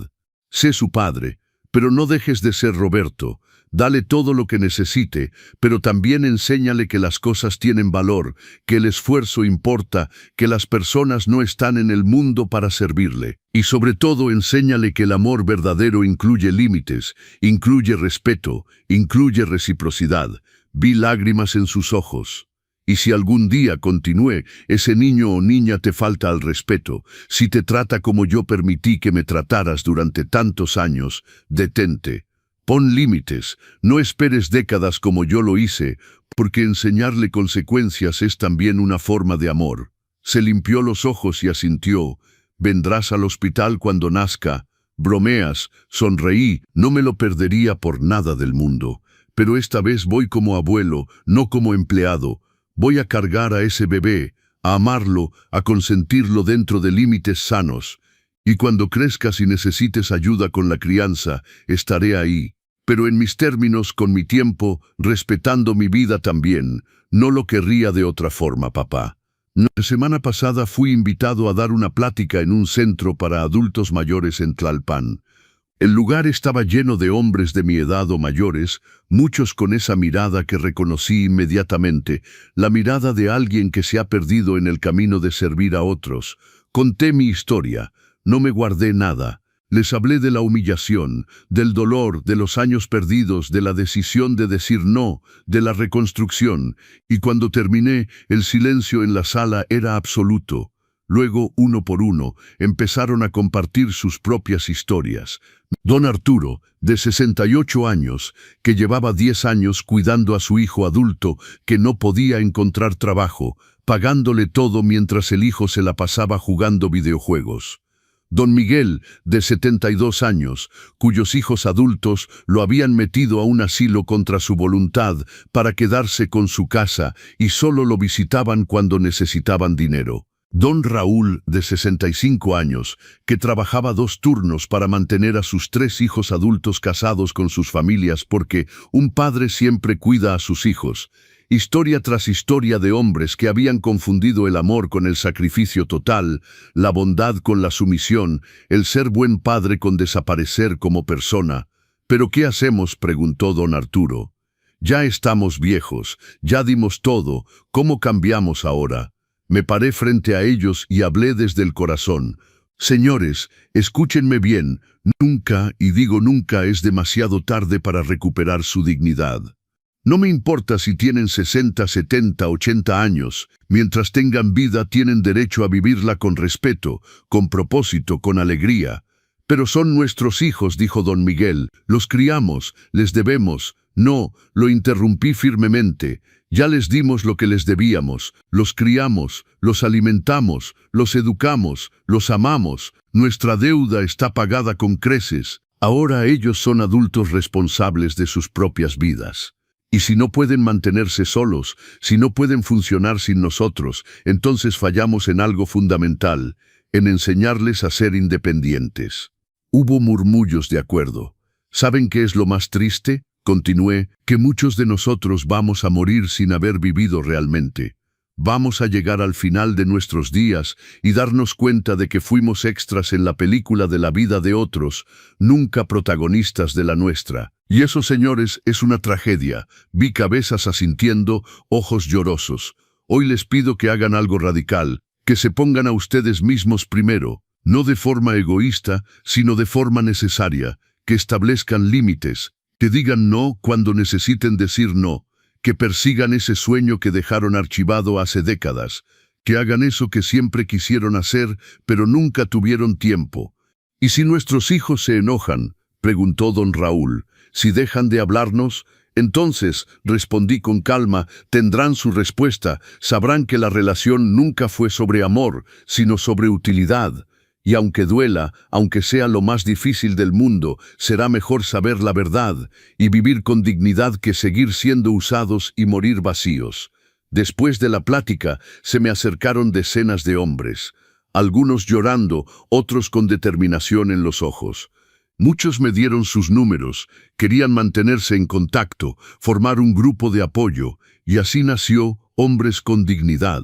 Sé su padre, pero no dejes de ser Roberto. Dale todo lo que necesite, pero también enséñale que las cosas tienen valor, que el esfuerzo importa, que las personas no están en el mundo para servirle. Y sobre todo enséñale que el amor verdadero incluye límites, incluye respeto, incluye reciprocidad. Vi lágrimas en sus ojos. Y si algún día, continué, ese niño o niña te falta al respeto, si te trata como yo permití que me trataras durante tantos años, detente. Pon límites, no esperes décadas como yo lo hice, porque enseñarle consecuencias es también una forma de amor. Se limpió los ojos y asintió. Vendrás al hospital cuando nazca. Bromeas, sonreí, no me lo perdería por nada del mundo. Pero esta vez voy como abuelo, no como empleado. Voy a cargar a ese bebé, a amarlo, a consentirlo dentro de límites sanos. Y cuando crezcas y necesites ayuda con la crianza, estaré ahí. Pero en mis términos, con mi tiempo, respetando mi vida también. No lo querría de otra forma, papá. La semana pasada fui invitado a dar una plática en un centro para adultos mayores en Tlalpan. El lugar estaba lleno de hombres de mi edad o mayores, muchos con esa mirada que reconocí inmediatamente, la mirada de alguien que se ha perdido en el camino de servir a otros. Conté mi historia, no me guardé nada. Les hablé de la humillación, del dolor, de los años perdidos, de la decisión de decir no, de la reconstrucción, y cuando terminé, el silencio en la sala era absoluto. Luego, uno por uno, empezaron a compartir sus propias historias. Don Arturo, de 68 años, que llevaba 10 años cuidando a su hijo adulto, que no podía encontrar trabajo, pagándole todo mientras el hijo se la pasaba jugando videojuegos. Don Miguel, de 72 años, cuyos hijos adultos lo habían metido a un asilo contra su voluntad para quedarse con su casa y solo lo visitaban cuando necesitaban dinero. Don Raúl, de 65 años, que trabajaba 2 turnos para mantener a sus 3 hijos adultos casados con sus familias porque un padre siempre cuida a sus hijos. Historia tras historia de hombres que habían confundido el amor con el sacrificio total, la bondad con la sumisión, el ser buen padre con desaparecer como persona. ¿Pero qué hacemos?, preguntó don Arturo. Ya estamos viejos, ya dimos todo, ¿cómo cambiamos ahora? Me paré frente a ellos y hablé desde el corazón. Señores, escúchenme bien, nunca, y digo nunca, es demasiado tarde para recuperar su dignidad. No me importa si tienen 60, 70, 80 años. Mientras tengan vida tienen derecho a vivirla con respeto, con propósito, con alegría. Pero son nuestros hijos, dijo don Miguel. Los criamos, les debemos. No, lo interrumpí firmemente. Ya les dimos lo que les debíamos. Los criamos, los alimentamos, los educamos, los amamos. Nuestra deuda está pagada con creces. Ahora ellos son adultos responsables de sus propias vidas. Y si no pueden mantenerse solos, si no pueden funcionar sin nosotros, entonces fallamos en algo fundamental, en enseñarles a ser independientes. Hubo murmullos de acuerdo. ¿Saben qué es lo más triste?, continué, que muchos de nosotros vamos a morir sin haber vivido realmente. Vamos a llegar al final de nuestros días y darnos cuenta de que fuimos extras en la película de la vida de otros, nunca protagonistas de la nuestra. Y eso, señores, es una tragedia. Vi cabezas asintiendo, ojos llorosos. Hoy les pido que hagan algo radical, que se pongan a ustedes mismos primero, no de forma egoísta, sino de forma necesaria, que establezcan límites, que digan no cuando necesiten decir no, que persigan ese sueño que dejaron archivado hace décadas, que hagan eso que siempre quisieron hacer, pero nunca tuvieron tiempo. ¿Y si nuestros hijos se enojan?, preguntó don Raúl. ¿Si dejan de hablarnos? Entonces, respondí con calma, tendrán su respuesta, sabrán que la relación nunca fue sobre amor, sino sobre utilidad. Y aunque duela, aunque sea lo más difícil del mundo, será mejor saber la verdad y vivir con dignidad que seguir siendo usados y morir vacíos. Después de la plática, se me acercaron decenas de hombres, algunos llorando, otros con determinación en los ojos. Muchos me dieron sus números, querían mantenerse en contacto, formar un grupo de apoyo, y así nació Hombres con Dignidad.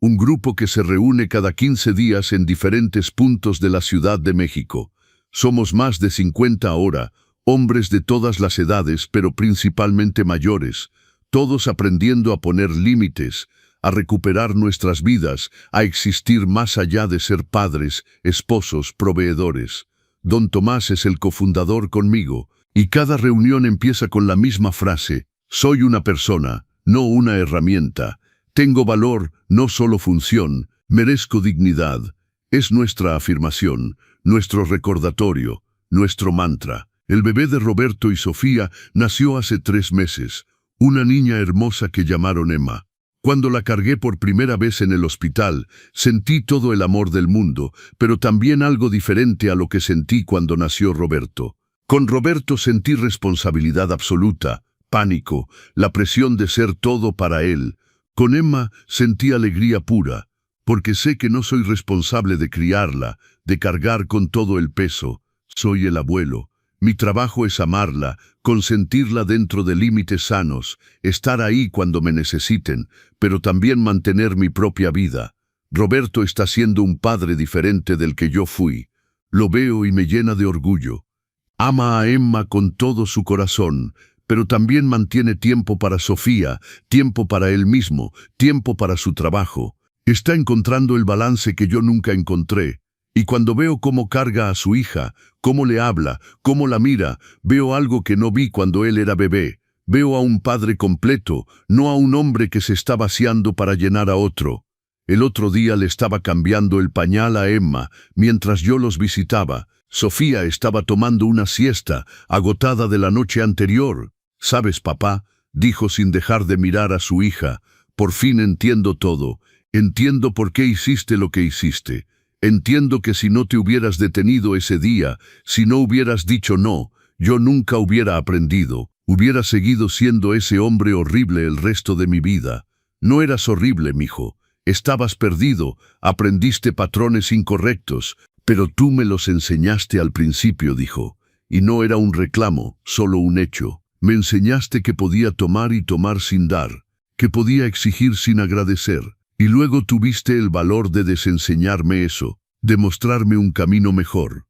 Un grupo que se reúne cada 15 días en diferentes puntos de la Ciudad de México. Somos más de 50 ahora, hombres de todas las edades, pero principalmente mayores, todos aprendiendo a poner límites, a recuperar nuestras vidas, a existir más allá de ser padres, esposos, proveedores. Don Tomás es el cofundador conmigo, y cada reunión empieza con la misma frase: Soy una persona, no una herramienta. Tengo valor, no solo función. Merezco dignidad. Es nuestra afirmación, nuestro recordatorio, nuestro mantra. El bebé de Roberto y Sofía nació hace 3 meses, una niña hermosa que llamaron Emma. Cuando la cargué por primera vez en el hospital, sentí todo el amor del mundo, pero también algo diferente a lo que sentí cuando nació Roberto. Con Roberto sentí responsabilidad absoluta, pánico, la presión de ser todo para él. Con Emma sentí alegría pura, porque sé que no soy responsable de criarla, de cargar con todo el peso. Soy el abuelo. Mi trabajo es amarla, consentirla dentro de límites sanos, estar ahí cuando me necesiten, pero también mantener mi propia vida. Roberto está siendo un padre diferente del que yo fui. Lo veo y me llena de orgullo. Ama a Emma con todo su corazón, pero también mantiene tiempo para Sofía, tiempo para él mismo, tiempo para su trabajo. Está encontrando el balance que yo nunca encontré. Y cuando veo cómo carga a su hija, cómo le habla, cómo la mira, veo algo que no vi cuando él era bebé. Veo a un padre completo, no a un hombre que se está vaciando para llenar a otro. El otro día le estaba cambiando el pañal a Emma, mientras yo los visitaba. Sofía estaba tomando una siesta, agotada de la noche anterior. «¿Sabes, papá?», dijo sin dejar de mirar a su hija. «Por fin entiendo todo. Entiendo por qué hiciste lo que hiciste. Entiendo que si no te hubieras detenido ese día, si no hubieras dicho no, yo nunca hubiera aprendido. Hubiera seguido siendo ese hombre horrible el resto de mi vida. No eras horrible, mijo. Estabas perdido, aprendiste patrones incorrectos, pero tú me los enseñaste al principio», dijo. Y no era un reclamo, solo un hecho. Me enseñaste que podía tomar y tomar sin dar, que podía exigir sin agradecer. Y luego tuviste el valor de desenseñarme eso, de mostrarme un camino mejor.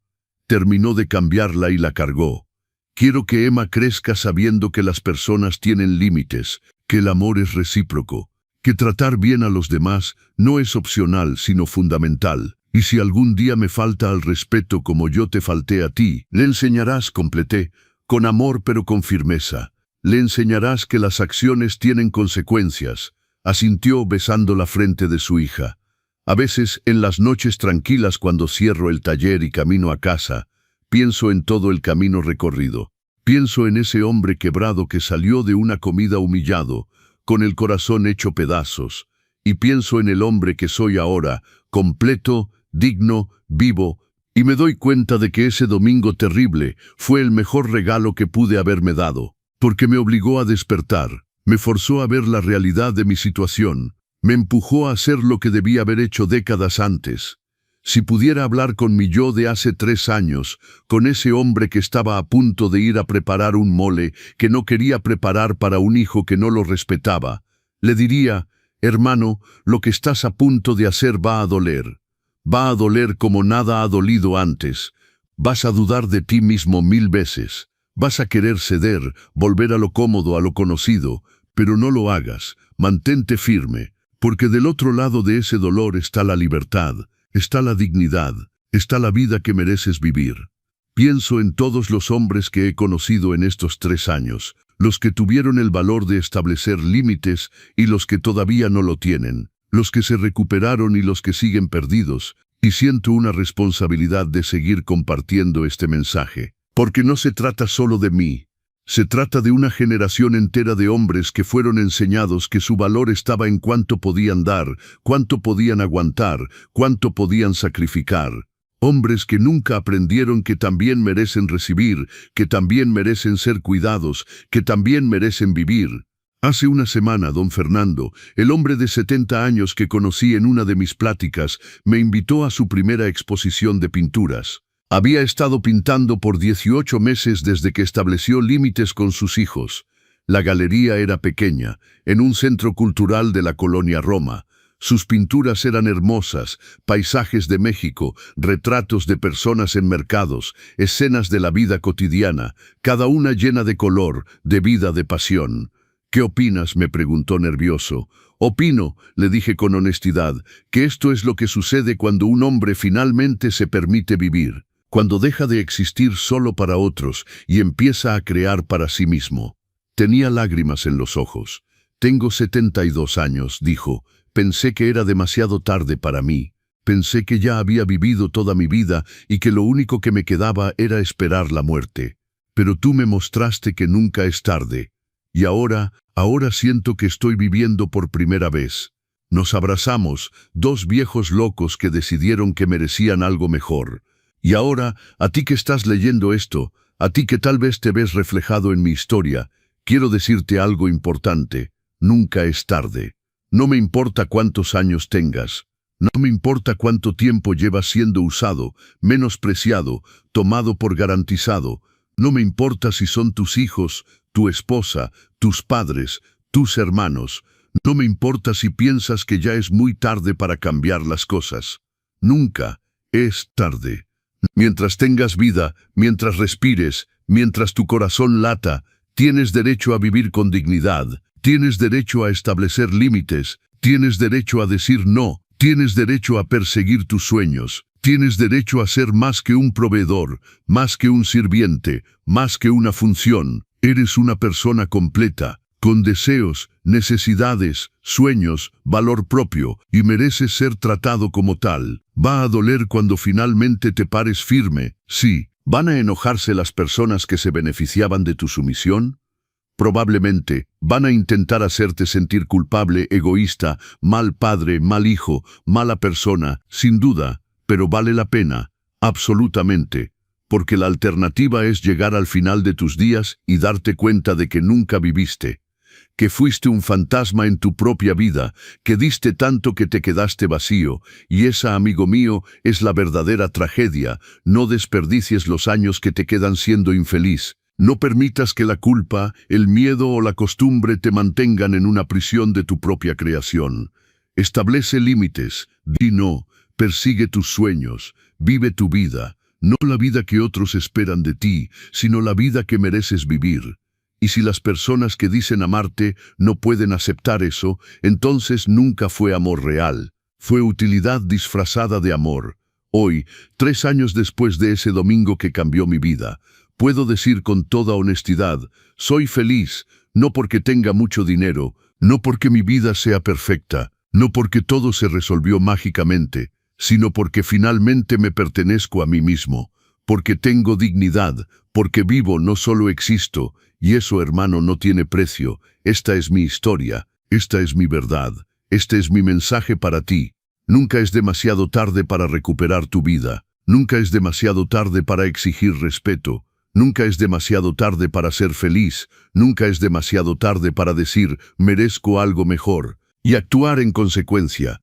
Terminó de cambiarla y la cargó. Quiero que Emma crezca sabiendo que las personas tienen límites, que el amor es recíproco, que tratar bien a los demás no es opcional sino fundamental. Y si algún día me falta al respeto como yo te falté a ti, le enseñarás, completé, con amor pero con firmeza. Le enseñarás que las acciones tienen consecuencias. Asintió besando la frente de su hija. A veces, en las noches tranquilas cuando cierro el taller y camino a casa, pienso en todo el camino recorrido. Pienso en ese hombre quebrado que salió de una comida humillado, con el corazón hecho pedazos. Y pienso en el hombre que soy ahora, completo, digno, vivo, y me doy cuenta de que ese domingo terrible fue el mejor regalo que pude haberme dado, porque me obligó a despertar. Me forzó a ver la realidad de mi situación. Me empujó a hacer lo que debía haber hecho décadas antes. Si pudiera hablar con mi yo de hace 3 años, con ese hombre que estaba a punto de ir a preparar un mole que no quería preparar para un hijo que no lo respetaba, le diría: «Hermano, lo que estás a punto de hacer va a doler. Va a doler como nada ha dolido antes. Vas a dudar de ti mismo 1000 veces. Vas a querer ceder, volver a lo cómodo, a lo conocido, pero no lo hagas, mantente firme, porque del otro lado de ese dolor está la libertad, está la dignidad, está la vida que mereces vivir». Pienso en todos los hombres que he conocido en estos 3 años, los que tuvieron el valor de establecer límites y los que todavía no lo tienen, los que se recuperaron y los que siguen perdidos, y siento una responsabilidad de seguir compartiendo este mensaje. Porque no se trata solo de mí. Se trata de una generación entera de hombres que fueron enseñados que su valor estaba en cuánto podían dar, cuánto podían aguantar, cuánto podían sacrificar. Hombres que nunca aprendieron que también merecen recibir, que también merecen ser cuidados, que también merecen vivir. Hace una semana, don Fernando, el hombre de 70 años que conocí en una de mis pláticas, me invitó a su primera exposición de pinturas. Había estado pintando por 18 meses desde que estableció límites con sus hijos. La galería era pequeña, en un centro cultural de la colonia Roma. Sus pinturas eran hermosas, paisajes de México, retratos de personas en mercados, escenas de la vida cotidiana, cada una llena de color, de vida, de pasión. «¿Qué opinas?», me preguntó nervioso. «Opino», le dije con honestidad, «que esto es lo que sucede cuando un hombre finalmente se permite vivir, cuando deja de existir solo para otros y empieza a crear para sí mismo». Tenía lágrimas en los ojos. Tengo 72 años, dijo. Pensé que era demasiado tarde para mí. Pensé que ya había vivido toda mi vida y que lo único que me quedaba era esperar la muerte. Pero tú me mostraste que nunca es tarde. Y ahora siento que estoy viviendo por primera vez. Nos abrazamos, dos viejos locos que decidieron que merecían algo mejor. Y ahora, a ti que estás leyendo esto, a ti que tal vez te ves reflejado en mi historia, quiero decirte algo importante. Nunca es tarde. No me importa cuántos años tengas. No me importa cuánto tiempo llevas siendo usado, menospreciado, tomado por garantizado. No me importa si son tus hijos, tu esposa, tus padres, tus hermanos. No me importa si piensas que ya es muy tarde para cambiar las cosas. Nunca es tarde. Mientras tengas vida, mientras respires, mientras tu corazón lata, tienes derecho a vivir con dignidad, tienes derecho a establecer límites, tienes derecho a decir no, tienes derecho a perseguir tus sueños, tienes derecho a ser más que un proveedor, más que un sirviente, más que una función. Eres una persona completa, con deseos, necesidades, sueños, valor propio, y mereces ser tratado como tal. Va a doler cuando finalmente te pares firme, sí. ¿Van a enojarse las personas que se beneficiaban de tu sumisión? Probablemente van a intentar hacerte sentir culpable, egoísta, mal padre, mal hijo, mala persona, sin duda, pero vale la pena, absolutamente, porque la alternativa es llegar al final de tus días y darte cuenta de que nunca viviste, que fuiste un fantasma en tu propia vida, que diste tanto que te quedaste vacío, y esa, amigo mío, es la verdadera tragedia. No desperdicies los años que te quedan siendo infeliz. No permitas que la culpa, el miedo o la costumbre te mantengan en una prisión de tu propia creación. Establece límites, di no, persigue tus sueños, vive tu vida, no la vida que otros esperan de ti, sino la vida que mereces vivir. Y si las personas que dicen amarte no pueden aceptar eso, entonces nunca fue amor real. Fue utilidad disfrazada de amor. Hoy, 3 años después de ese domingo que cambió mi vida, puedo decir con toda honestidad, soy feliz, no porque tenga mucho dinero, no porque mi vida sea perfecta, no porque todo se resolvió mágicamente, sino porque finalmente me pertenezco a mí mismo, porque tengo dignidad, porque vivo, no solo existo. Y eso, hermano, no tiene precio. Esta es mi historia, esta es mi verdad, este es mi mensaje para ti. Nunca es demasiado tarde para recuperar tu vida. Nunca es demasiado tarde para exigir respeto. Nunca es demasiado tarde para ser feliz. Nunca es demasiado tarde para decir, merezco algo mejor, y actuar en consecuencia.